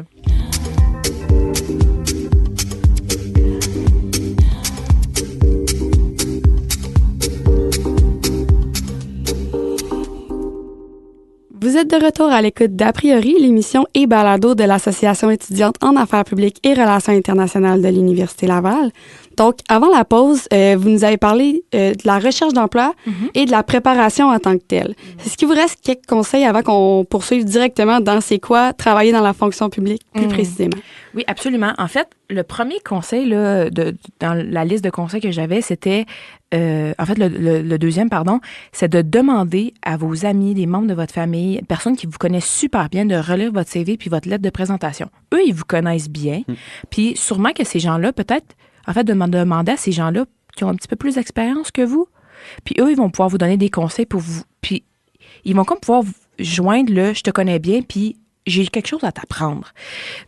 Speaker 1: Vous êtes de retour à l'écoute d'A priori, l'émission et balado de l'Association étudiante en affaires publiques et relations internationales de l'Université Laval. Donc, avant la pause, vous nous avez parlé de la recherche d'emploi et de la préparation en tant que telle. Est-ce qu'il vous reste quelques conseils avant qu'on poursuive directement dans c'est quoi travailler dans la fonction publique plus précisément?
Speaker 2: Oui, absolument. En fait, le premier conseil là, dans la liste de conseils que j'avais, c'était, le deuxième, c'est de demander à vos amis, des membres de votre famille, personnes qui vous connaissent super bien, de relire votre CV puis votre lettre de présentation. Eux, ils vous connaissent bien. Puis sûrement que ces gens-là, peut-être, de demander à ces gens-là qui ont un petit peu plus d'expérience que vous. Puis eux, ils vont pouvoir vous donner des conseils pour vous. Puis ils vont comme pouvoir vous joindre le « je te connais bien » puis j'ai quelque chose à t'apprendre.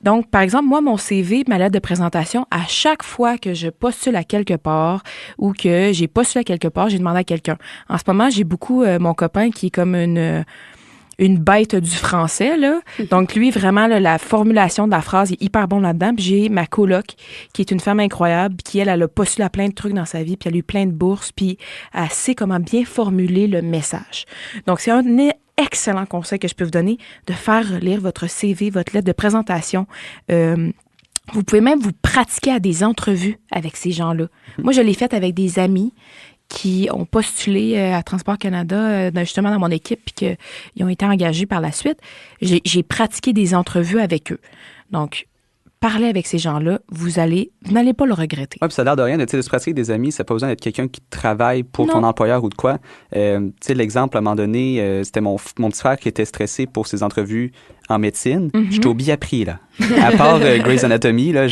Speaker 2: Donc, par exemple, moi, mon CV, ma lettre de présentation, à chaque fois que je postule à quelque part ou que j'ai postulé à quelque part, j'ai demandé à quelqu'un. En ce moment, j'ai beaucoup mon copain qui est comme une bête du français, là. Donc, lui, vraiment, là, la formulation de la phrase est hyper bon là-dedans. Puis j'ai ma coloc, qui est une femme incroyable, qui, elle a postulé à plein de trucs dans sa vie, puis elle a eu plein de bourses, puis elle sait comment bien formuler le message. Donc, c'est un excellent conseil que je peux vous donner, de faire lire votre CV, votre lettre de présentation. Vous pouvez même vous pratiquer à des entrevues avec ces gens-là. Moi, je l'ai fait avec des amis qui ont postulé à Transport Canada, justement dans mon équipe, puis qu'ils ont été engagés par la suite. J'ai pratiqué des entrevues avec eux. Donc, parlez avec ces gens-là, vous n'allez pas le regretter.
Speaker 3: Oui, puis ça a l'air de rien. De se pratiquer avec des amis, ça n'a pas besoin d'être quelqu'un qui travaille pour ton employeur ou de quoi. Tu sais, l'exemple, à un moment donné, c'était mon petit frère qui était stressé pour ses entrevues en médecine. J'étais au biais-appris, là. À part Grey's Anatomy, là,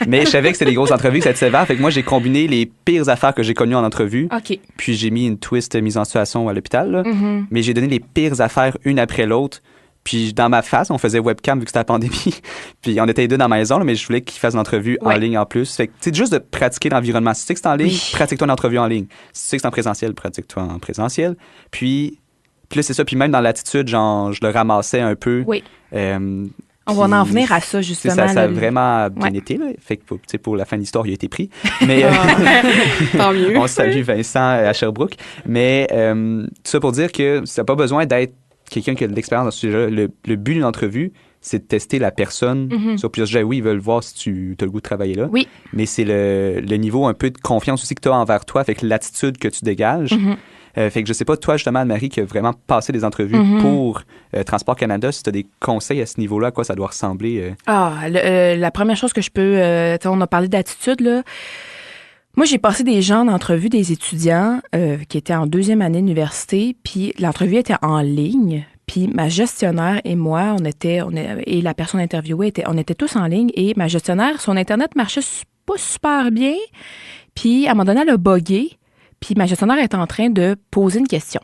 Speaker 3: mais je savais que c'était des grosses entrevues, que c'était sévère. Fait que moi, j'ai combiné les pires affaires que j'ai connues en entrevue.
Speaker 2: OK.
Speaker 3: Puis j'ai mis une twist mise en situation à l'hôpital, là. Mais j'ai donné les pires affaires une après l'autre. Puis dans ma face, on faisait webcam vu que c'était la pandémie. Puis on était les deux dans la maison, là, mais je voulais qu'il fasse une entrevue en ligne en plus. Fait que c'est juste de pratiquer l'environnement. Si tu sais que c'est en ligne, pratique-toi une entrevue en ligne. Si tu sais que c'est en présentiel, pratique-toi en présentiel. Puis là, c'est ça. Puis même dans l'attitude, genre, je le ramassais un peu.
Speaker 2: Oui. On va en venir à ça, justement.
Speaker 3: Ça a vraiment bien été. Là. Fait que pour la fin de l'histoire, il a été pris. Mais
Speaker 1: tant mieux.
Speaker 3: On salue Vincent à Sherbrooke. Mais tout ça pour dire que ça n'a pas besoin d'être quelqu'un qui a de l'expérience dans ce sujet-là. Le but d'une entrevue, c'est de tester la personne sur plusieurs sujets. Oui, ils veulent voir si tu as le goût de travailler là.
Speaker 2: Oui.
Speaker 3: Mais c'est le niveau un peu de confiance aussi que tu as envers toi, avec l'attitude que tu dégages. Fait que je sais pas, toi, justement, Anne-Marie, qui a vraiment passé des entrevues pour Transport Canada, si tu as des conseils à ce niveau-là, à quoi ça doit ressembler?
Speaker 2: La première chose que je peux... on a parlé d'attitude, là. Moi, j'ai passé des gens d'entrevue, des étudiants qui étaient en 2e année d'université, puis l'entrevue était en ligne. Puis ma gestionnaire et moi, et la personne interviewée, on était tous en ligne. Et ma gestionnaire, son Internet marchait pas super bien. Puis à un moment donné, elle a buggé. Puis ma gestionnaire est en train de poser une question.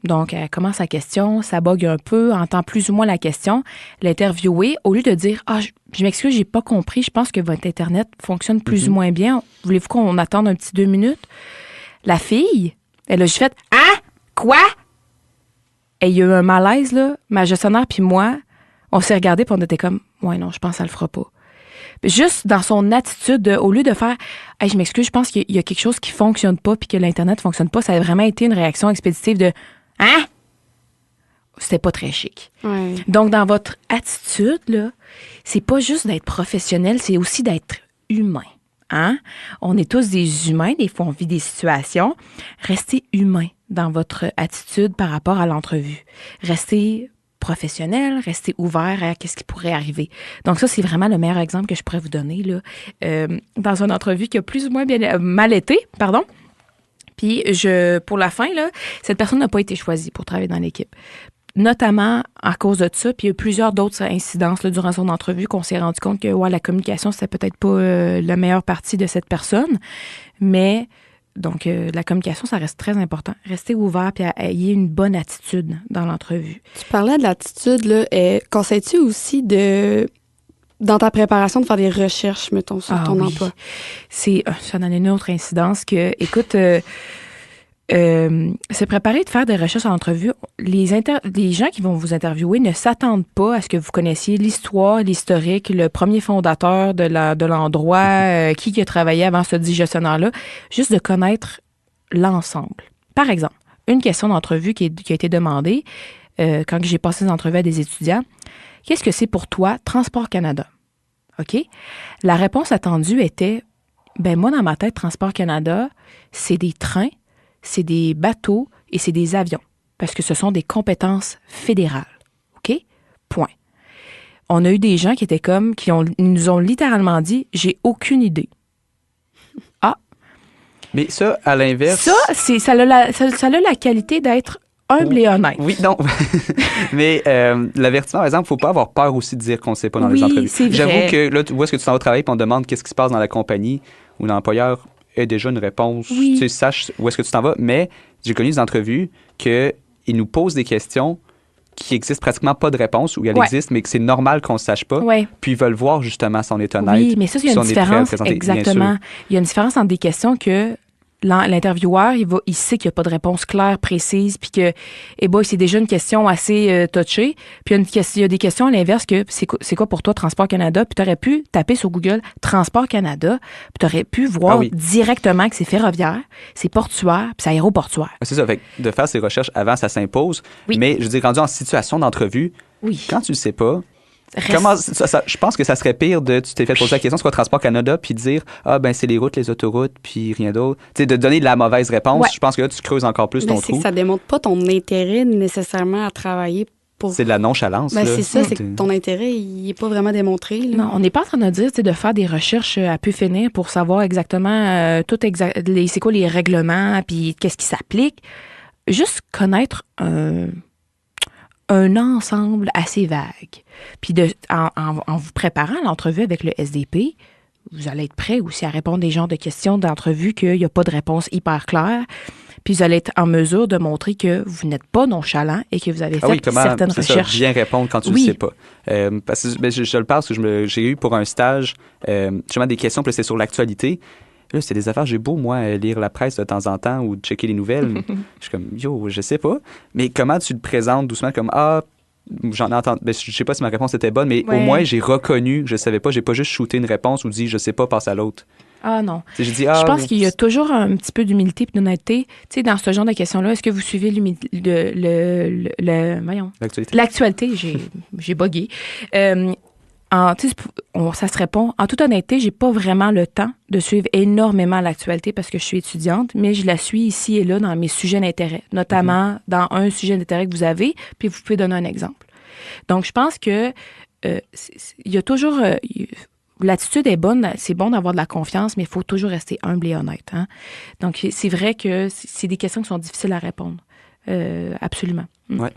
Speaker 2: Donc, elle commence sa question, ça bug un peu, entend plus ou moins la question. L'interviewée, au lieu de dire « Ah, je m'excuse, j'ai pas compris, je pense que votre Internet fonctionne plus ou moins bien. Voulez-vous qu'on attende un petit 2 minutes? » La fille, elle a juste fait « Hein? Quoi? » Et il y a eu un malaise, là. Ma gestionnaire puis moi, on s'est regardés puis on était comme « Ouais, non, je pense que ça le fera pas. » Juste dans son attitude, au lieu de faire « Hey, je m'excuse, je pense qu'il y a quelque chose qui fonctionne pas puis que l'Internet fonctionne pas », ça a vraiment été une réaction expéditive de « Hein? » C'était pas très chic.
Speaker 1: Ouais.
Speaker 2: Donc, dans votre attitude, là, c'est pas juste d'être professionnel, c'est aussi d'être humain. Hein? On est tous des humains, des fois on vit des situations. Restez humain dans votre attitude par rapport à l'entrevue. Restez professionnel, restez ouvert à ce qui pourrait arriver. Donc ça, c'est vraiment le meilleur exemple que je pourrais vous donner là, dans une entrevue qui a plus ou moins mal été, pardon. Puis pour la fin, là, cette personne n'a pas été choisie pour travailler dans l'équipe. Notamment à cause de ça, puis il y a eu plusieurs d'autres incidences là, durant son entrevue qu'on s'est rendu compte que la communication, c'était peut-être pas la meilleure partie de cette personne. Mais donc, la communication, ça reste très important. Restez ouvert puis ayez une bonne attitude dans l'entrevue.
Speaker 1: Tu parlais de l'attitude, là. Conseilles-tu aussi dans ta préparation de faire des recherches, mettons, sur ton emploi?
Speaker 2: Ça donne une autre incidence que, écoute, c'est préparer de faire des recherches en entrevue. Les gens qui vont vous interviewer ne s'attendent pas à ce que vous connaissiez l'histoire, l'historique, le premier fondateur de l'endroit, qui a travaillé avant ce dit gestionnaire-là, juste de connaître l'ensemble. Par exemple, une question d'entrevue qui a été demandée quand j'ai passé des entrevues à des étudiants. Qu'est-ce que c'est pour toi, Transport Canada? OK? La réponse attendue était, moi, dans ma tête, Transport Canada, c'est des trains, c'est des bateaux et c'est des avions, parce que ce sont des compétences fédérales. OK? Point. On a eu des gens qui étaient nous ont littéralement dit, j'ai aucune idée. Ah!
Speaker 3: Mais ça, à l'inverse...
Speaker 2: Ça a la qualité d'être humble et honnête.
Speaker 3: Oui, non. Mais l'avertissement, par exemple, il ne faut pas avoir peur aussi de dire qu'on ne sait pas dans les entrevues.
Speaker 2: C'est vrai.
Speaker 3: J'avoue que là, où est-ce que tu t'en vas travailler et on te demande qu'est-ce qui se passe dans la compagnie ou l'employeur ait déjà une réponse, tu sais, sache où est-ce que tu t'en vas. Mais j'ai connu des entrevues qu'ils nous posent des questions qui n'existent pratiquement pas de réponse, ou elles existent, mais que c'est normal qu'on ne sache pas.
Speaker 2: Ouais.
Speaker 3: Puis ils veulent voir justement si on est honnête.
Speaker 2: Oui, mais ça, il y a une différence. Exactement. Il y a une différence entre des questions que l'intervieweur, il sait qu'il n'y a pas de réponse claire, précise, puis que, c'est déjà une question assez touchée. Puis il y a des questions à l'inverse que c'est quoi pour toi Transport Canada? Puis tu aurais pu taper sur Google Transport Canada, puis tu aurais pu voir directement que c'est ferroviaire, c'est portuaire, puis c'est aéroportuaire.
Speaker 3: C'est ça, fait que de faire ces recherches avant, ça s'impose. Oui. Mais je veux dire, rendu en situation d'entrevue, quand tu le sais pas, je pense que ça serait pire tu t'es fait poser la question, c'est quoi Transport Canada, puis dire c'est les routes, les autoroutes, puis rien d'autre. Tu sais, de donner de la mauvaise réponse, je pense que là, tu creuses encore plus ton trou.
Speaker 1: C'est que ça démontre pas ton intérêt nécessairement à travailler pour...
Speaker 3: C'est de la nonchalance.
Speaker 1: Ben,
Speaker 3: là.
Speaker 1: c'est ça, c'est que ton intérêt, il n'est pas vraiment démontré. Là.
Speaker 2: Non, on n'est pas en train de dire de faire des recherches à pu finir pour savoir exactement c'est quoi les règlements, puis qu'est-ce qui s'applique. Juste connaître un ensemble assez vague. Puis en vous préparant à l'entrevue avec le SDP, vous allez être prêt aussi à répondre des genres de questions d'entrevue qu'il n'y a pas de réponse hyper claire. Puis vous allez être en mesure de montrer que vous n'êtes pas nonchalant et que vous avez fait certaines recherches.
Speaker 3: Ça, bien répondre quand tu ne le sais pas. Parce que je le parle parce que j'ai eu pour un stage justement des questions, puis c'est sur l'actualité. Là, c'est des affaires, j'ai beau, moi, lire la presse de temps en temps ou checker les nouvelles. Je suis comme, je sais pas. Mais comment tu le présentes doucement comme, j'en ai entendu. Je sais pas si ma réponse était bonne, mais au moins, j'ai reconnu que je savais pas. J'ai pas juste shooté une réponse ou dit, je sais pas, passe à l'autre.
Speaker 2: Ah non.
Speaker 3: Je
Speaker 2: pense qu'il y a toujours un petit peu d'humilité et d'honnêteté. Tu sais, dans ce genre de questions-là, est-ce que vous suivez l'actualité? J'ai bugué. Ça se répond. En toute honnêteté, j'ai pas vraiment le temps de suivre énormément l'actualité parce que je suis étudiante, mais je la suis ici et là dans mes sujets d'intérêt, notamment dans un sujet d'intérêt que vous avez, puis vous pouvez donner un exemple. Donc, je pense que il y a toujours... l'attitude est bonne, c'est bon d'avoir de la confiance, mais il faut toujours rester humble et honnête. Hein? Donc, c'est vrai que c'est des questions qui sont difficiles à répondre. Absolument.
Speaker 3: Oui.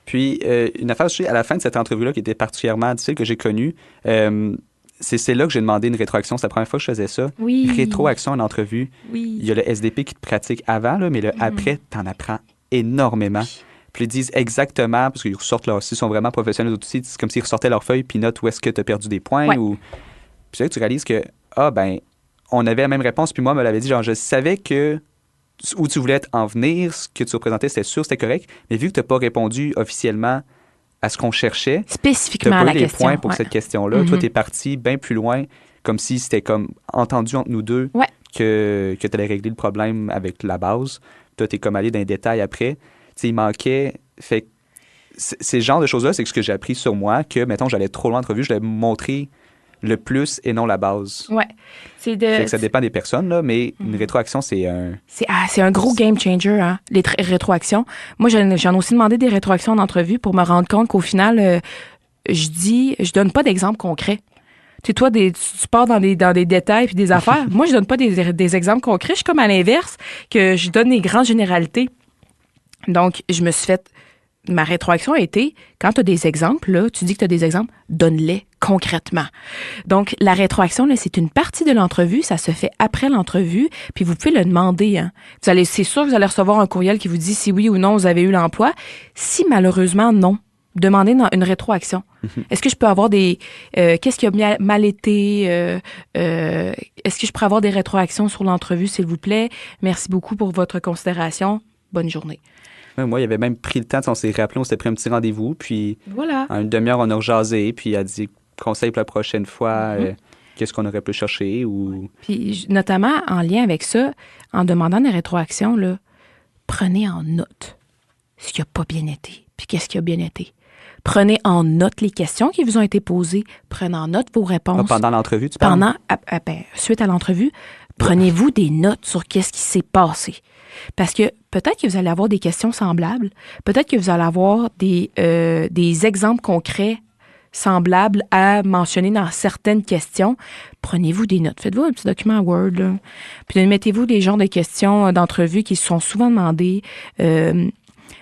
Speaker 3: Puis, une affaire, à la fin de cette entrevue-là qui était particulièrement difficile, que j'ai connue, c'est là que j'ai demandé une rétroaction. C'est la première fois que je faisais ça.
Speaker 2: Oui.
Speaker 3: Rétroaction en entrevue.
Speaker 2: Oui.
Speaker 3: Il y a le SDP qui te pratique avant, là, mais après, tu en apprends énormément. Puis ils disent exactement, parce qu'ils ressortent là aussi, ils sont vraiment professionnels aussi, c'est comme s'ils ressortaient leur feuille puis notent où est-ce que tu as perdu des points.
Speaker 2: Ouais.
Speaker 3: Puis c'est là que tu réalises que, on avait la même réponse, puis moi, me l'avait dit, genre, je savais que où tu voulais en venir, ce que tu représentais, c'était sûr, c'était correct, mais vu que tu n'as pas répondu officiellement à ce qu'on cherchait,
Speaker 2: spécifiquement à la question.
Speaker 3: Tu n'as pas eu les points pour cette question-là. Toi, tu es parti bien plus loin, comme si c'était comme entendu entre nous deux que tu allais régler le problème avec la base. Toi, tu es comme allé dans les détails après. Tu sais, il manquait... Fait ces genres de choses-là, c'est ce que j'ai appris sur moi, que, mettons, j'allais trop loin en entrevue, je l'ai montré le plus et non la base.
Speaker 2: Ouais.
Speaker 3: Fait que ça dépend des personnes, là, mais une rétroaction, c'est un...
Speaker 2: C'est un gros game changer, hein, les rétroactions. Moi, j'en ai aussi demandé des rétroactions en entrevue pour me rendre compte qu'au final, je donne pas d'exemple concret. Tu sais, toi, tu pars dans des détails puis des affaires. Moi, je donne pas des exemples concrets. Je suis comme à l'inverse, que je donne des grandes généralités. Donc, je me suis fait... Ma rétroaction a été, quand tu as des exemples, là, tu dis que tu as des exemples, donne-les concrètement. Donc, la rétroaction, là, c'est une partie de l'entrevue, ça se fait après l'entrevue, puis vous pouvez le demander. Hein. C'est sûr que vous allez recevoir un courriel qui vous dit si oui ou non vous avez eu l'emploi. Si malheureusement non, demandez une rétroaction. Est-ce que je peux avoir qu'est-ce qui a mal été? Est-ce que je pourrais avoir des rétroactions sur l'entrevue, s'il vous plaît? Merci beaucoup pour votre considération. Bonne journée.
Speaker 3: Moi, il avait même pris le temps, on s'est rappelé, on s'était pris un petit rendez-vous, puis
Speaker 2: voilà.
Speaker 3: En une demi-heure, on a jasé, puis il a dit conseil pour la prochaine fois, qu'est-ce qu'on aurait pu chercher.
Speaker 2: Puis notamment, en lien avec ça, en demandant des rétroactions, là, prenez en note ce qui n'a pas bien été, puis qu'est-ce qui a bien été. Prenez en note les questions qui vous ont été posées, prenez en note vos réponses.
Speaker 3: Pendant l'entrevue, tu parles?
Speaker 2: Suite à l'entrevue, prenez-vous des notes sur qu'est-ce qui s'est passé. Parce que peut-être que vous allez avoir des questions semblables, peut-être que vous allez avoir des exemples concrets semblables à mentionner dans certaines questions. Prenez-vous des notes. Faites-vous un petit document Word, là. Puis mettez-vous des genres de questions d'entrevue qui sont souvent demandées.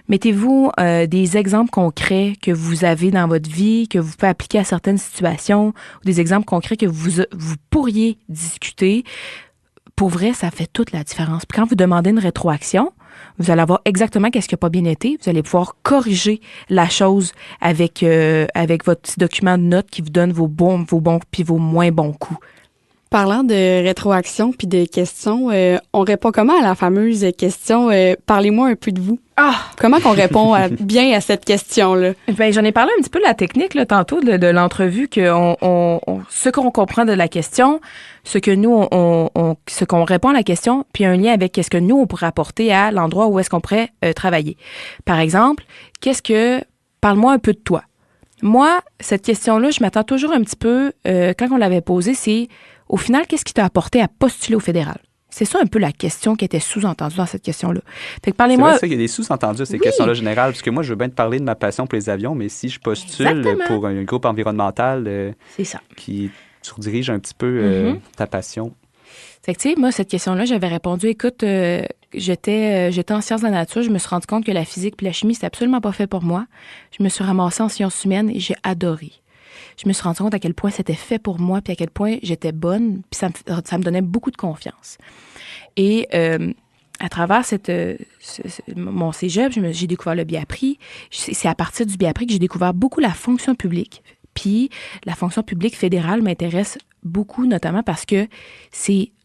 Speaker 2: Mettez-vous des exemples concrets que vous avez dans votre vie, que vous pouvez appliquer à certaines situations, ou des exemples concrets que vous pourriez discuter. Pour vrai, ça fait toute la différence. Puis quand vous demandez une rétroaction, vous allez avoir exactement qu'est-ce qui n'a pas bien été. Vous allez pouvoir corriger la chose avec votre petit document de notes qui vous donne vos bons puis vos moins bons coups.
Speaker 1: Parlant de rétroaction puis de questions, on répond comment à la fameuse question « Parlez-moi un peu de vous ». Comment qu'on répond bien à cette question-là?
Speaker 2: Ben, j'en ai parlé un petit peu de la technique là, tantôt de l'entrevue, que ce qu'on comprend de la question, ce que nous, ce qu'on répond à la question, puis un lien avec ce que nous, on pourrait apporter à l'endroit où est-ce qu'on pourrait travailler. Par exemple, parle-moi un peu de toi. Moi, cette question-là, je m'attends toujours un petit peu, quand on l'avait posée, c'est, au final, qu'est-ce qui t'a apporté à postuler au fédéral? C'est ça un peu la question qui était sous-entendue dans cette question-là. Fait que parlez-moi...
Speaker 3: C'est vrai, il y a des sous-entendus à ces questions-là générales, parce que moi, je veux bien te parler de ma passion pour les avions, mais si je postule pour un groupe environnemental
Speaker 2: c'est ça.
Speaker 3: Qui surdirige un petit peu ta passion.
Speaker 2: Fait que, tu sais, moi, cette question-là, j'avais répondu, écoute, j'étais en sciences de la nature, je me suis rendu compte que la physique puis la chimie, c'était absolument pas fait pour moi. Je me suis ramassée en sciences humaines et j'ai adoré. Je me suis rendu compte à quel point c'était fait pour moi, puis à quel point j'étais bonne, puis ça me donnait beaucoup de confiance. Et à travers mon cégep, j'ai découvert le biapri. C'est à partir du biapri que j'ai découvert beaucoup la fonction publique. Puis la fonction publique fédérale m'intéresse beaucoup, notamment parce que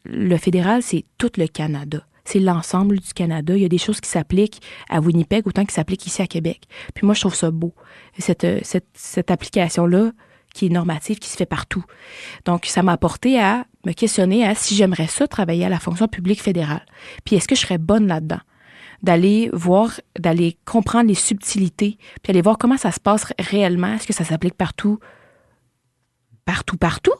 Speaker 2: le fédéral, c'est tout le Canada. C'est l'ensemble du Canada. Il y a des choses qui s'appliquent à Winnipeg autant qui s'appliquent ici à Québec. Puis moi, je trouve ça beau. Cette application-là, qui est normative, qui se fait partout. Donc, ça m'a apporté à me questionner à si j'aimerais ça travailler à la fonction publique fédérale. Puis, est-ce que je serais bonne là-dedans? D'aller comprendre les subtilités, puis aller voir comment ça se passe réellement. Est-ce que ça s'applique partout? Partout?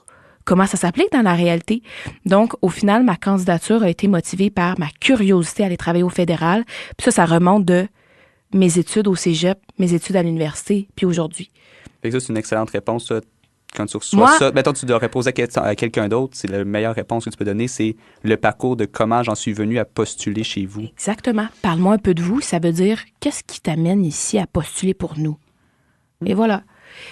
Speaker 2: Comment ça s'applique dans la réalité? Donc, au final, ma candidature a été motivée par ma curiosité à aller travailler au fédéral. Puis ça remonte de mes études au cégep, mes études à l'université, puis aujourd'hui.
Speaker 3: Fait que ça, c'est une excellente réponse. Ça. Quand tu reçois ça, mettons, tu devrais poser à quelqu'un d'autre, c'est la meilleure réponse que tu peux donner, c'est le parcours de comment j'en suis venu à postuler chez vous.
Speaker 2: Exactement. Parle-moi un peu de vous. Ça veut dire, qu'est-ce qui t'amène ici à postuler pour nous? Et voilà.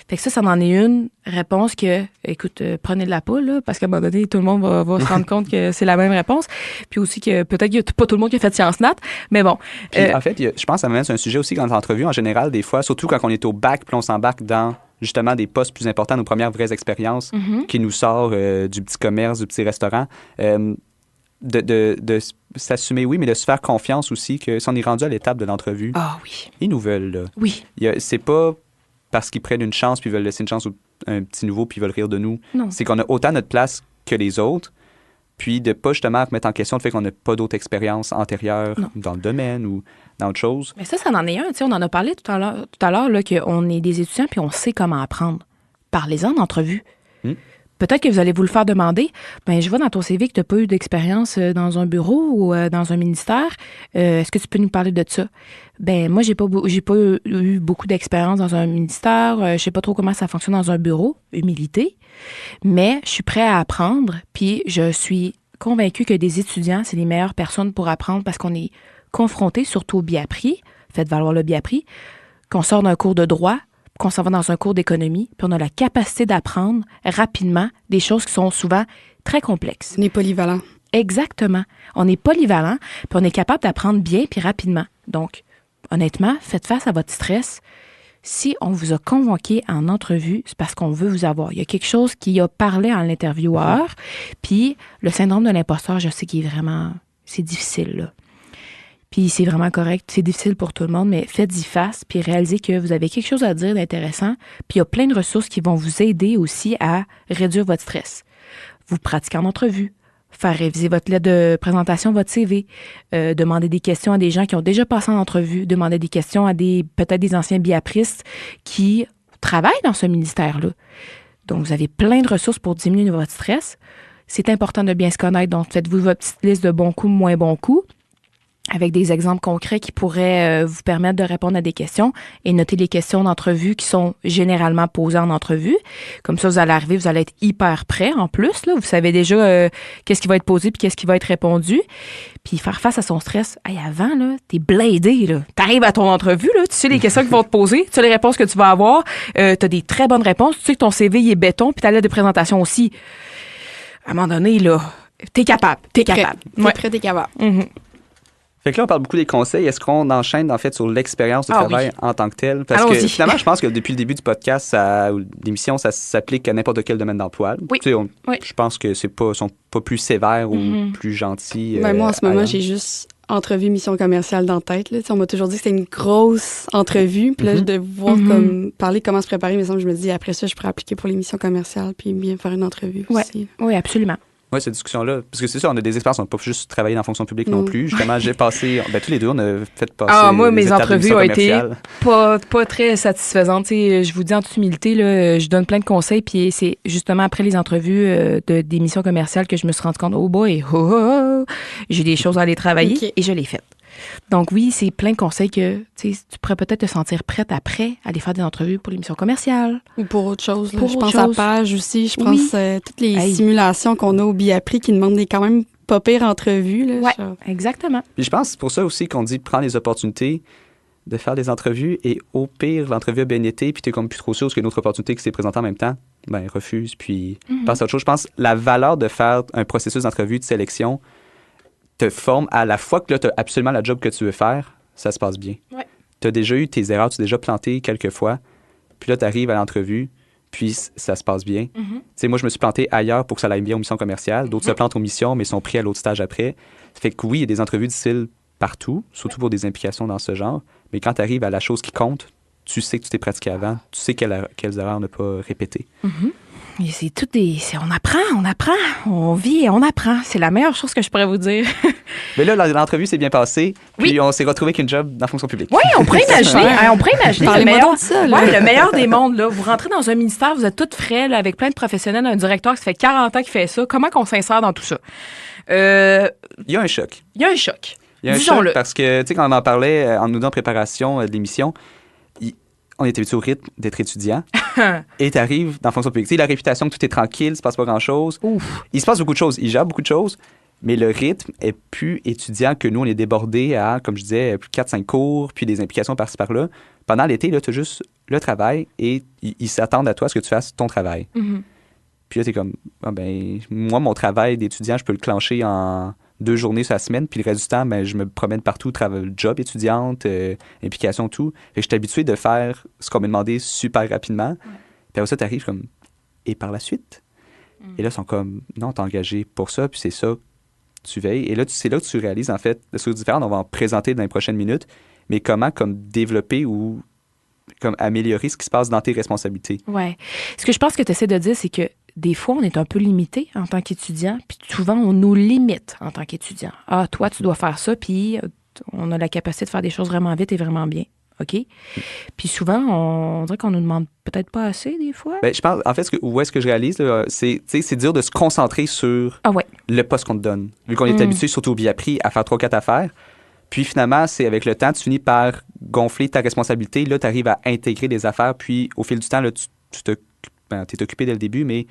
Speaker 2: Fait que ça en est une réponse que, écoute, prenez de la poule, là, parce qu'à un moment donné, tout le monde va se rendre compte que c'est la même réponse. Puis aussi que peut-être qu'il n'y a pas tout le monde qui a fait sciences nat, mais bon.
Speaker 3: Puis, en fait, je pense que ça m'amène sur un sujet aussi dans l'entrevue en général, des fois, surtout quand on est au bac, puis on s'embarque dans justement des postes plus importants, nos premières vraies expériences, qui nous sort du petit commerce, du petit restaurant. De s'assumer, oui, mais de se faire confiance aussi que si on est rendu à l'étape de l'entrevue, ils nous veulent, là.
Speaker 2: Oui.
Speaker 3: C'est pas parce qu'ils prennent une chance puis ils veulent laisser une chance à un petit nouveau puis ils veulent rire de nous.
Speaker 2: Non.
Speaker 3: C'est qu'on a autant notre place que les autres, puis de pas justement remettre en question le fait qu'on n'a pas d'autres expériences antérieures dans le domaine ou dans autre chose.
Speaker 2: Mais ça en est un. Tu sais, on en a parlé tout à l'heure là, qu'on est des étudiants puis on sait comment apprendre. Parlez-en d'entrevue. Peut-être que vous allez vous le faire demander. Ben, je vois dans ton CV que tu n'as pas eu d'expérience dans un bureau ou dans un ministère. Est-ce que tu peux nous parler de ça? Ben, moi, j'ai pas eu beaucoup d'expérience dans un ministère. Je sais pas trop comment ça fonctionne dans un bureau. Humilité. Mais je suis prêt à apprendre. Puis, je suis convaincue que des étudiants, c'est les meilleures personnes pour apprendre parce qu'on est confrontés, surtout au biapri. Faites valoir le biapri. Qu'on sort d'un cours de droit, qu'on s'en va dans un cours d'économie, puis on a la capacité d'apprendre rapidement des choses qui sont souvent très complexes.
Speaker 1: On est polyvalent.
Speaker 2: Exactement. On est polyvalent, puis on est capable d'apprendre bien puis rapidement. Donc, honnêtement, faites face à votre stress. Si on vous a convoqué en entrevue, c'est parce qu'on veut vous avoir. Il y a quelque chose qui a parlé à l'intervieweur, puis le syndrome de l'imposteur, je sais qu'il est vraiment... C'est difficile, là. Puis c'est vraiment correct, c'est difficile pour tout le monde, mais faites-y face, puis réalisez que vous avez quelque chose à dire d'intéressant, puis il y a plein de ressources qui vont vous aider aussi à réduire votre stress. Vous pratiquez en entrevue, faire réviser votre lettre de présentation, votre CV, demander des questions à des gens qui ont déjà passé en entrevue, demander des questions à peut-être des anciens biapristes qui travaillent dans ce ministère-là. Donc, vous avez plein de ressources pour diminuer votre stress. C'est important de bien se connaître, donc faites-vous votre petite liste de bons coups, moins bons coups, avec des exemples concrets qui pourraient vous permettre de répondre à des questions et noter les questions d'entrevue qui sont généralement posées en entrevue. Comme ça, vous allez arriver, vous allez être hyper prêt en plus. Là. Vous savez déjà qu'est-ce qui va être posé puis qu'est-ce qui va être répondu. Puis faire face à son stress. Hey, avant, là, t'es bladé. Là. T'arrives à ton entrevue, là, tu sais les questions qu'ils vont te poser, tu sais les réponses que tu vas avoir. T'as des très bonnes réponses. Tu sais que ton CV il est béton puis ta lettre de présentation aussi. À un moment donné, là, t'es capable. T'es capable.
Speaker 1: T'es prêt, t'es capable.
Speaker 2: Mm-hmm.
Speaker 3: Fait que là, on parle beaucoup des conseils. Est-ce qu'on enchaîne, en fait, sur l'expérience de travail en tant que telle? Parce
Speaker 2: Allons-y.
Speaker 3: que finalement, je pense que depuis le début du podcast ou l'émission, ça s'applique à n'importe quel domaine d'emploi.
Speaker 2: Oui.
Speaker 3: Tu sais, je pense que sont pas plus sévères ou plus gentils.
Speaker 1: Moi, en ce moment, j'ai juste entrevue mission commerciale dans la tête. Là. On m'a toujours dit que c'était une grosse entrevue. Puis là, de voir parler comment se préparer, mais je me dis, après ça, je pourrais appliquer pour les missions commerciales puis bien faire une entrevue aussi.
Speaker 2: Oui, absolument.
Speaker 3: Oui, cette discussion-là. Parce que c'est ça, on a des experts, on n'a pas juste travaillé dans la fonction publique non plus. Justement, j'ai passé... tous les deux, on a fait passer
Speaker 2: moi, mes
Speaker 3: étapes
Speaker 2: entrevues
Speaker 3: d'émission
Speaker 2: ont été
Speaker 3: commerciale.
Speaker 2: pas très satisfaisantes. Je vous dis en toute humilité, là, je donne plein de conseils, puis c'est justement après les entrevues d'émissions commerciales que je me suis rendu compte, oh boy, j'ai des choses à aller travailler, et je l'ai fait. Donc oui, c'est plein de conseils que tu pourrais peut-être te sentir prête après à aller faire des entrevues pour l'émission commerciale.
Speaker 1: Ou pour autre chose. Je pense à Page aussi. Je pense toutes les simulations qu'on a au Biapri qui demandent des quand même pas pires entrevues.
Speaker 2: Oui, exactement.
Speaker 3: Puis je pense que c'est pour ça aussi qu'on dit prendre les opportunités de faire des entrevues et au pire, l'entrevue a bien été puis t'es comme plus trop sûr parce qu'il y a une autre opportunité qui s'est présentée en même temps, refuse puis passe à autre chose. Je pense que la valeur de faire un processus d'entrevue de sélection te forme à la fois que là, tu as absolument la job que tu veux faire, ça se passe bien.
Speaker 2: Ouais.
Speaker 3: Tu as déjà eu tes erreurs, tu as déjà planté quelques fois, puis là, tu arrives à l'entrevue, puis ça se passe bien. Tu sais, moi, je me suis planté ailleurs pour que ça aille bien aux missions commerciales. D'autres se plantent aux missions, mais sont pris à l'autre stage après. Ça fait que oui, il y a des entrevues difficiles partout, surtout pour des implications dans ce genre, mais quand tu arrives à la chose qui compte, tu sais que tu t'es pratiqué avant, tu sais quelles erreurs ne pas répéter.
Speaker 2: Et c'est tout on apprend, on vit et on apprend. C'est la meilleure chose que je pourrais vous dire.
Speaker 3: Mais là, l'entrevue s'est bien passée, puis on s'est retrouvé avec une job dans la fonction publique.
Speaker 2: Oui, on pourrait imaginer le
Speaker 1: le
Speaker 2: meilleur des mondes. Là. Vous rentrez dans un ministère, vous êtes toutes frais, là, avec plein de professionnels, un directeur qui ça fait 40 ans qu'il fait ça. Comment qu'on s'insère dans tout ça?
Speaker 3: Il y a un choc.
Speaker 2: Il y a un choc.
Speaker 3: Il y a un choc parce que, tu sais, quand on en parlait en nous donnant préparation de l'émission, on était habitué au rythme d'être étudiant. Et tu arrives dans la fonction publique. Tu sais, la réputation que tout est tranquille, il ne se passe pas grand-chose.
Speaker 2: Ouf.
Speaker 3: Il se passe beaucoup de choses. Il gère beaucoup de choses. Mais le rythme est plus étudiant que nous. On est débordés à, comme je disais, plus de 4-5 cours, puis des implications par-ci par-là. Pendant l'été, là, tu as juste le travail et ils s'attendent à toi à ce que tu fasses ton travail. Puis là, tu es comme, moi, mon travail d'étudiant, je peux le clencher en 2 journées sur la semaine, puis le reste du temps, je me promène partout, job étudiante, implication, tout. Fait que je suis habitué de faire ce qu'on m'a demandé super rapidement. Puis après ça, tu arrives comme, et par la suite? Et là, ils sont comme, non, t'es engagé pour ça, puis c'est ça, tu veilles. Et là, c'est là que tu réalises, en fait, des choses différentes. On va en présenter dans les prochaines minutes, mais comment comme développer ou comme améliorer ce qui se passe dans tes responsabilités.
Speaker 2: Oui. Ce que je pense que tu essaies de dire, c'est que des fois, on est un peu limité en tant qu'étudiant, puis souvent, on nous limite en tant qu'étudiant. Ah, toi, tu dois faire ça, puis on a la capacité de faire des choses vraiment vite et vraiment bien. OK? Puis souvent, on dirait qu'on nous demande peut-être pas assez, des fois.
Speaker 3: Je pense, en fait, où est-ce que je réalise, là, c'est dur de se concentrer sur le poste qu'on te donne. Vu qu'on est habitué, surtout au Biapri, à faire 3-4 affaires. Puis finalement, c'est avec le temps, tu finis par gonfler ta responsabilité. Là, tu arrives à intégrer des affaires. Puis au fil du temps, là, tu t'es occupé dès le début, mais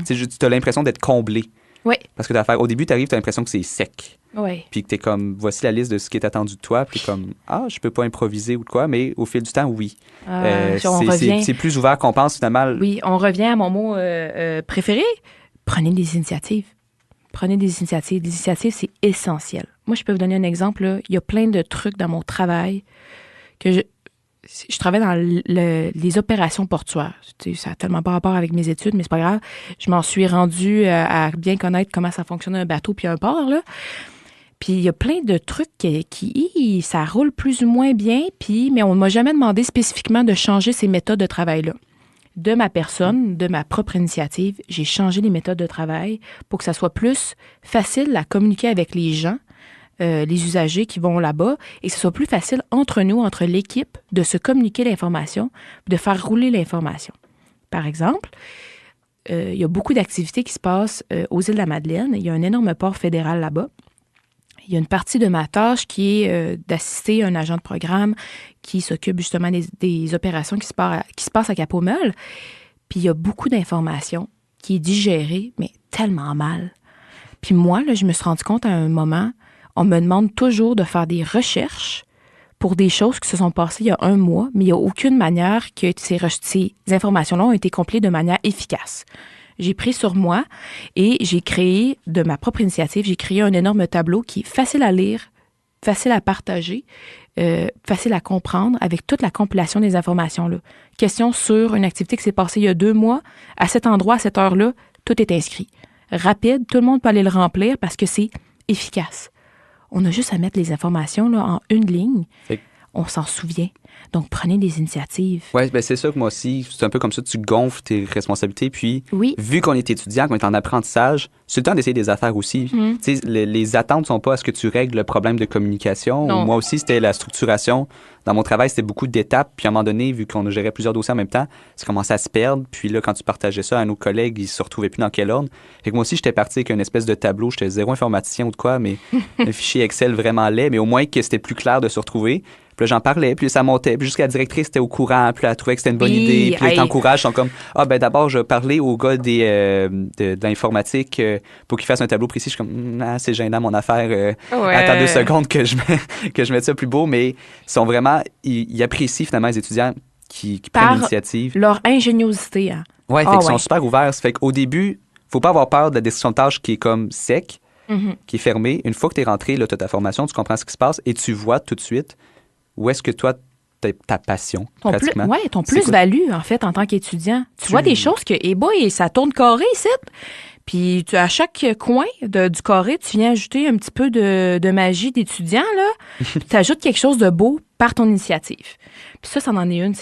Speaker 3: tu as l'impression d'être comblé.
Speaker 2: Oui.
Speaker 3: Parce que au début, tu arrives, tu as l'impression que c'est sec.
Speaker 2: Oui.
Speaker 3: Puis que tu es comme, voici la liste de ce qui est attendu de toi. Puis comme, je peux pas improviser ou de quoi, mais au fil du temps, oui. C'est plus ouvert qu'on pense finalement.
Speaker 2: Oui, on revient à mon mot préféré. Prenez des initiatives. Prenez des initiatives. Des initiatives, c'est essentiel. Moi, je peux vous donner un exemple. Là. Il y a plein de trucs dans mon travail que je travaille dans les opérations portuaires. Ça n'a tellement pas rapport avec mes études, mais c'est pas grave. Je m'en suis rendue à bien connaître comment ça fonctionne un bateau puis un port, là. Puis il y a plein de trucs qui ça roule plus ou moins bien, mais on ne m'a jamais demandé spécifiquement de changer ces méthodes de travail-là. De ma personne, de ma propre initiative, j'ai changé les méthodes de travail pour que ça soit plus facile à communiquer avec les gens, les usagers qui vont là-bas, et que ce soit plus facile entre nous, entre l'équipe, de se communiquer l'information, de faire rouler l'information. Par exemple, il y a beaucoup d'activités qui se passent aux îles de la Madeleine. Il y a un énorme port fédéral là-bas. Il y a une partie de ma tâche qui est d'assister un agent de programme qui s'occupe justement des opérations qui se passent à Cap-aux-Meules. Puis il y a beaucoup d'informations qui est digérée, mais tellement mal. Puis moi, là, je me suis rendu compte à un moment, on me demande toujours de faire des recherches pour des choses qui se sont passées il y a 1 mois, mais il n'y a aucune manière que ces informations-là ont été compilées de manière efficace. J'ai pris sur moi et j'ai créé, de ma propre initiative, j'ai créé un énorme tableau qui est facile à lire, facile à partager, facile à comprendre avec toute la compilation des informations-là. Question sur une activité qui s'est passée il y a 2 mois, à cet endroit, à cette heure-là, tout est inscrit. Rapide, tout le monde peut aller le remplir parce que c'est efficace. On a juste à mettre les informations là, en 1 ligne. on s'en souvient. Donc, prenez des initiatives.
Speaker 3: Oui, ben c'est ça que moi aussi, c'est un peu comme ça, tu gonfles tes responsabilités. Puis,
Speaker 2: Oui.
Speaker 3: vu qu'on est étudiant, qu'on est en apprentissage, c'est le temps d'essayer des affaires aussi. Tu sais, les attentes ne sont pas à ce que tu règles le problème de communication.
Speaker 2: Non.
Speaker 3: Moi aussi, c'était la structuration. Dans mon travail, c'était beaucoup d'étapes. Puis, à un moment donné, vu qu'on gérait plusieurs dossiers en même temps, ça commençait à se perdre. Puis là, quand tu partageais ça à nos collègues, ils se retrouvaient plus dans quel ordre. Fait que moi aussi, j'étais parti avec une espèce de tableau. J'étais zéro informaticien ou de quoi, mais un fichier Excel vraiment laid. Mais au moins que c'était plus clair de se retrouver. Puis là, j'en parlais, puis ça montait. Puis jusqu'à la directrice était au courant, puis elle trouvait que c'était une bonne idée. Puis là, ils t'encouragent, ils sont comme « Ah, ben d'abord, je vais parler au gars de l'informatique pour qu'il fasse un tableau précis. » Je suis comme « Ah, c'est gênant, mon affaire. Attends 2 secondes que je mette ça plus beau. » Mais ils sont vraiment... Ils apprécient finalement les étudiants qui prennent l'initiative.
Speaker 2: Leur ingéniosité. Hein.
Speaker 3: Ouais, fait qu'ils sont super ouverts. Fait qu'au début, faut pas avoir peur de la description de tâche qui est comme sec, qui est fermée. Une fois que tu es rentré, là, tu as ta formation, tu comprends ce qui se passe et tu vois tout de suite où est-ce que toi, ta passion, pratiquement.
Speaker 2: Ton plus-value, en fait, en tant qu'étudiant. Tu vois des choses que, ça tourne carré ici. Puis à chaque coin du carré, tu viens ajouter un petit peu de magie d'étudiant, là. Tu ajoutes quelque chose de beau par ton initiative. Puis ça en est une.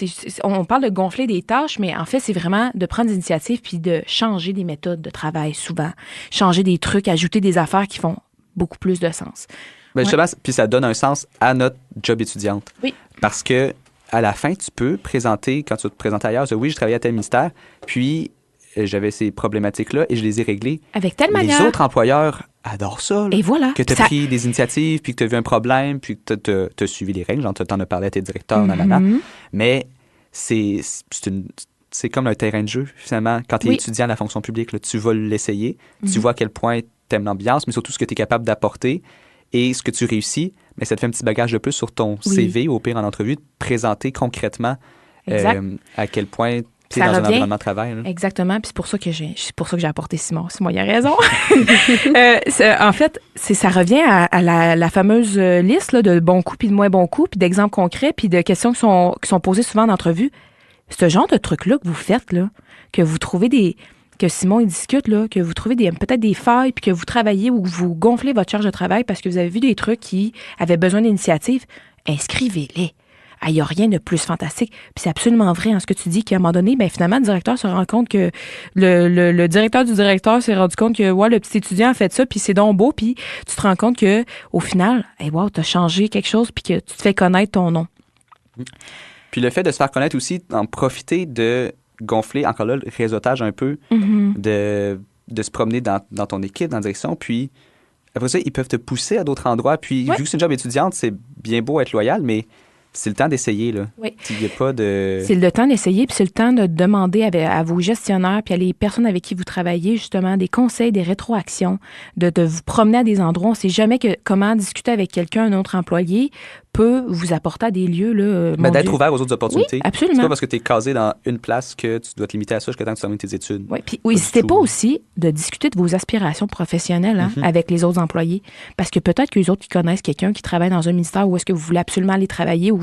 Speaker 2: On parle de gonfler des tâches, mais en fait, c'est vraiment de prendre des initiatives puis de changer des méthodes de travail souvent. Changer des trucs, ajouter des affaires qui font beaucoup plus de sens.
Speaker 3: Ben justement, puis ça donne un sens à notre job étudiante.
Speaker 2: Oui.
Speaker 3: Parce que à la fin, tu peux présenter, quand tu te présentes ailleurs, oui, je travaillais à tel ministère, puis j'avais ces problématiques-là et je les ai réglées.
Speaker 2: Avec telle manière.
Speaker 3: Les autres employeurs adorent ça. Là,
Speaker 2: et voilà.
Speaker 3: Que tu as pris des initiatives, puis que tu as vu un problème, puis que tu as suivi les règles, genre tu en as parlé à tes directeurs, Mais c'est comme un terrain de jeu, finalement. Quand tu es étudiant à la fonction publique, là, tu vas l'essayer, tu vois à quel point tu aimes l'ambiance, mais surtout ce que tu es capable d'apporter. Et ce que tu réussis, mais ça te fait un petit bagage de plus sur ton CV, au pire en entrevue, de présenter concrètement à quel point tu es dans un environnement de travail. Là.
Speaker 2: Exactement, puis c'est pour ça que j'ai apporté Simon. Simon, il a raison. En fait, ça revient à la fameuse liste là, de bons coups puis de moins bons coups, puis d'exemples concrets, puis de questions qui sont posées souvent en entrevue. Ce genre de truc-là que vous faites, là, que vous trouvez que Simon il discute, là, que vous trouvez peut-être des failles, puis que vous travaillez ou que vous gonflez votre charge de travail parce que vous avez vu des trucs qui avaient besoin d'initiative, inscrivez-les. Il n'y a rien de plus fantastique. Puis c'est absolument vrai en ce que tu dis qu'à un moment donné, finalement, le directeur se rend compte que le directeur du directeur s'est rendu compte que le petit étudiant a fait ça, puis c'est donc beau, puis tu te rends compte que au final, tu as changé quelque chose, puis que tu te fais connaître ton nom.
Speaker 3: Puis le fait de se faire connaître aussi, d'en profiter de gonfler, encore là, le réseautage un peu, de se promener dans ton équipe, dans la direction, puis après ça, ils peuvent te pousser à d'autres endroits, puis vu que c'est une job étudiante, c'est bien beau être loyal, mais c'est le temps d'essayer, là.
Speaker 2: Oui.
Speaker 3: Il n'y a pas de...
Speaker 2: C'est le temps d'essayer, puis c'est le temps de demander à vos gestionnaires, puis à les personnes avec qui vous travaillez, justement, des conseils, des rétroactions, de vous promener à des endroits. On ne sait jamais comment discuter avec quelqu'un, un autre employé, peut vous apporter à des lieux, là,
Speaker 3: d'être ouvert aux autres opportunités.
Speaker 2: Oui, absolument.
Speaker 3: C'est pas parce que tu es casé dans une place que tu dois te limiter à ça jusqu'à temps que tu termines tes études.
Speaker 2: Oui, puis n'hésitez pas aussi de discuter de vos aspirations professionnelles avec les autres employés. Parce que peut-être que les autres qui connaissent quelqu'un qui travaille dans un ministère où est-ce que vous voulez absolument aller travailler ou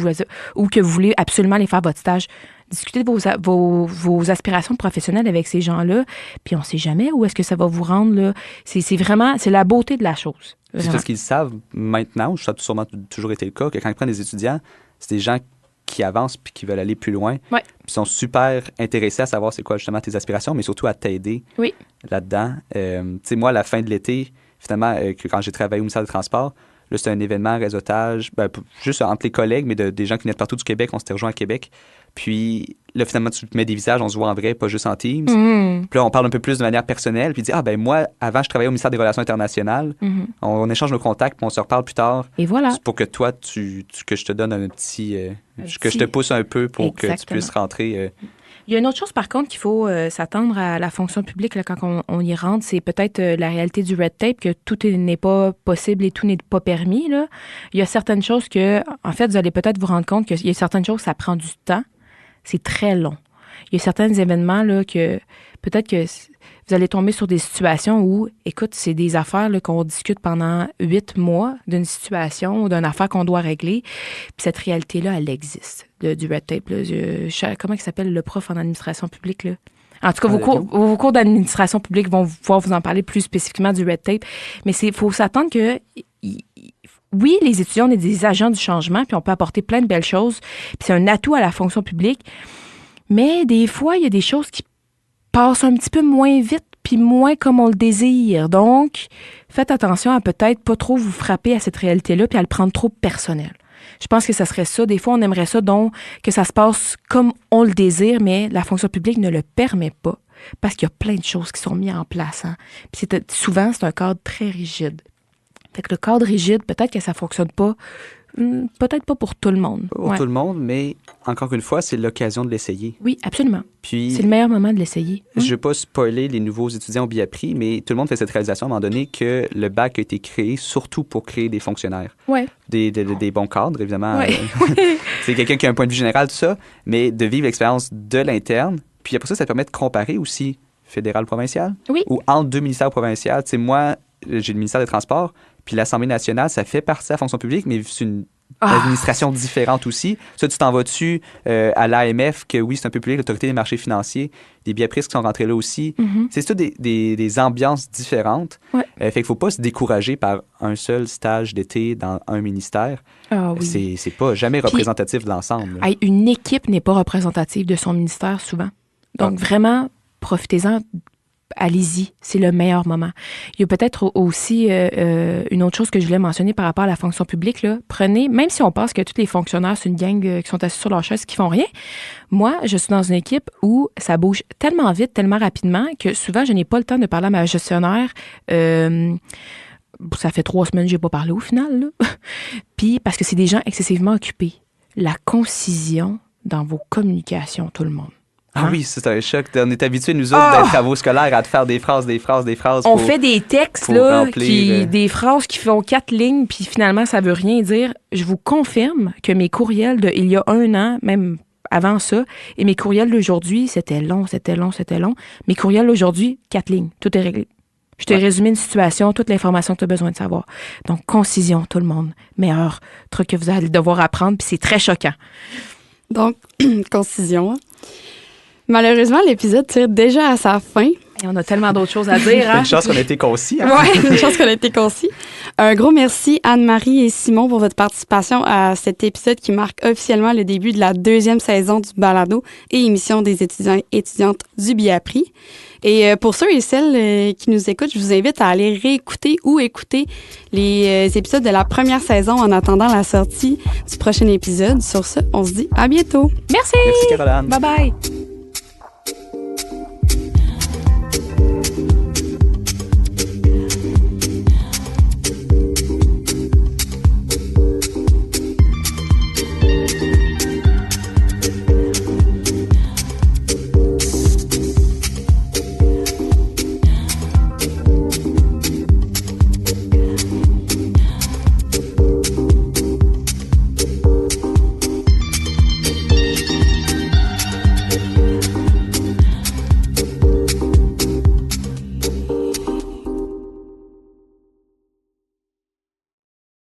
Speaker 2: que vous voulez absolument aller faire votre stage. Discutez de vos aspirations professionnelles avec ces gens-là, puis on ne sait jamais où est-ce que ça va vous rendre. Là. C'est vraiment, c'est la beauté de la chose.
Speaker 3: C'est parce qu'ils savent maintenant, ça a sûrement toujours été le cas, que quand ils prennent des étudiants, c'est des gens qui avancent puis qui veulent aller plus loin.
Speaker 2: Ouais.
Speaker 3: Puis sont super intéressés à savoir c'est quoi justement tes aspirations, mais surtout à t'aider là-dedans. Tu sais, moi, à la fin de l'été, finalement, quand j'ai travaillé au ministère des Transports, là, c'était un événement, réseautage, juste entre les collègues, mais des gens qui venaient de partout du Québec. On s'était rejoints à Québec. Puis là, finalement, tu te mets des visages, on se voit en vrai, pas juste en Teams. Puis là, on parle un peu plus de manière personnelle. Puis moi, avant, je travaillais au ministère des Relations internationales. On échange nos contacts, puis on se reparle plus tard.
Speaker 2: Et voilà.
Speaker 3: C'est pour que toi, que je te donne un petit... que je te pousse un peu pour que tu puisses rentrer...
Speaker 2: Il y a une autre chose, par contre, qu'il faut s'attendre à la fonction publique là, quand on y rentre, c'est peut-être la réalité du red tape, que tout n'est pas possible et tout n'est pas permis. Là. Il y a certaines choses que, en fait, vous allez peut-être vous rendre compte qu'il y a certaines choses, ça prend du temps. C'est très long. Il y a certains événements là, que peut-être que vous allez tomber sur des situations où, écoute, c'est des affaires là, qu'on discute pendant 8 mois d'une situation ou d'une affaire qu'on doit régler. Puis cette réalité-là, elle existe, du red tape. Là. Comment il s'appelle le prof en administration publique? Là? En tout cas, vos cours d'administration publique vont pouvoir vous en parler plus spécifiquement du red tape. Mais il faut s'attendre que oui, les étudiants, on est des agents du changement, puis on peut apporter plein de belles choses, puis c'est un atout à la fonction publique. Mais des fois, il y a des choses qui passent un petit peu moins vite, puis moins comme on le désire. Donc, faites attention à peut-être pas trop vous frapper à cette réalité-là, puis à le prendre trop personnel. Je pense que ça serait ça. Des fois, on aimerait ça, donc, que ça se passe comme on le désire, mais la fonction publique ne le permet pas, parce qu'il y a plein de choses qui sont mises en place. Hein. Puis souvent, c'est un cadre très rigide. Fait que le cadre rigide, peut-être que ça fonctionne pas, peut-être pas pour tout le monde.
Speaker 3: Pour tout le monde, mais encore une fois, c'est l'occasion de l'essayer.
Speaker 2: Oui, absolument.
Speaker 3: Puis,
Speaker 2: c'est le meilleur moment de l'essayer.
Speaker 3: Je ne veux pas spoiler les nouveaux étudiants au BIAPRI, mais tout le monde fait cette réalisation à un moment donné que le bac a été créé surtout pour créer des fonctionnaires.
Speaker 2: Ouais.
Speaker 3: Des bons cadres, évidemment.
Speaker 2: Ouais.
Speaker 3: C'est quelqu'un qui a un point de vue général, tout ça, mais de vivre l'expérience de l'interne. Puis après ça permet de comparer aussi fédéral-provincial.
Speaker 2: Oui.
Speaker 3: Ou entre deux ministères provinciaux. Tu sais, moi, j'ai le ministère des Transports, puis l'Assemblée nationale, ça fait partie de la fonction publique, mais c'est une administration différente aussi. Ça, tu t'en vas dessus à l'AMF, que oui, c'est un peu public, l'Autorité des marchés financiers, des BIAPRIS qui sont rentrés là aussi.
Speaker 2: Mm-hmm.
Speaker 3: C'est tout des ambiances différentes.
Speaker 2: Ouais.
Speaker 3: Fait qu'il ne faut pas se décourager par un seul stage d'été dans un ministère.
Speaker 2: Ah oui.
Speaker 3: C'est pas jamais représentatif de l'ensemble.
Speaker 2: Une équipe n'est pas représentative de son ministère souvent. Donc, vraiment, profitez-en. Allez-y, c'est le meilleur moment. Il y a peut-être aussi une autre chose que je voulais mentionner par rapport à la fonction publique. Là. Prenez, même si on pense que tous les fonctionnaires, c'est une gang qui sont assis sur leur chaise qui font rien, moi, je suis dans une équipe où ça bouge tellement vite, tellement rapidement, que souvent, je n'ai pas le temps de parler à ma gestionnaire. Ça fait 3 semaines que je n'ai pas parlé au final. Là. Puis, parce que c'est des gens excessivement occupés. La concision dans vos communications, tout le monde.
Speaker 3: Ah oui, c'est un choc. On est habitués, nous autres, d'être travaux scolaires, à te faire des phrases.
Speaker 2: On fait des textes, là, des phrases qui font 4 lignes, puis finalement, ça veut rien dire. Je vous confirme que mes courriels il y a 1 an, même avant ça, et mes courriels d'aujourd'hui, c'était long. Mes courriels d'aujourd'hui, 4 lignes. Tout est réglé. Je t'ai résumé une situation, toute l'information que tu as besoin de savoir. Donc, concision, tout le monde. Meilleur truc que vous allez devoir apprendre, puis c'est très choquant.
Speaker 1: Donc, concision. Malheureusement, l'épisode tire déjà à sa fin.
Speaker 2: Et on a tellement d'autres choses à dire. Hein?
Speaker 3: Une chance qu'on a été concis. Hein?
Speaker 1: Oui, une chance qu'on a été concis. Un gros merci Anne-Marie et Simon pour votre participation à cet épisode qui marque officiellement le début de la 2e saison du balado et émission des étudiants et étudiantes du BIAPRI. Et pour ceux et celles qui nous écoutent, je vous invite à aller réécouter ou écouter les épisodes de la première saison en attendant la sortie du prochain épisode. Sur ce, on se dit à bientôt.
Speaker 2: Merci.
Speaker 3: Merci Caroline.
Speaker 2: Bye bye.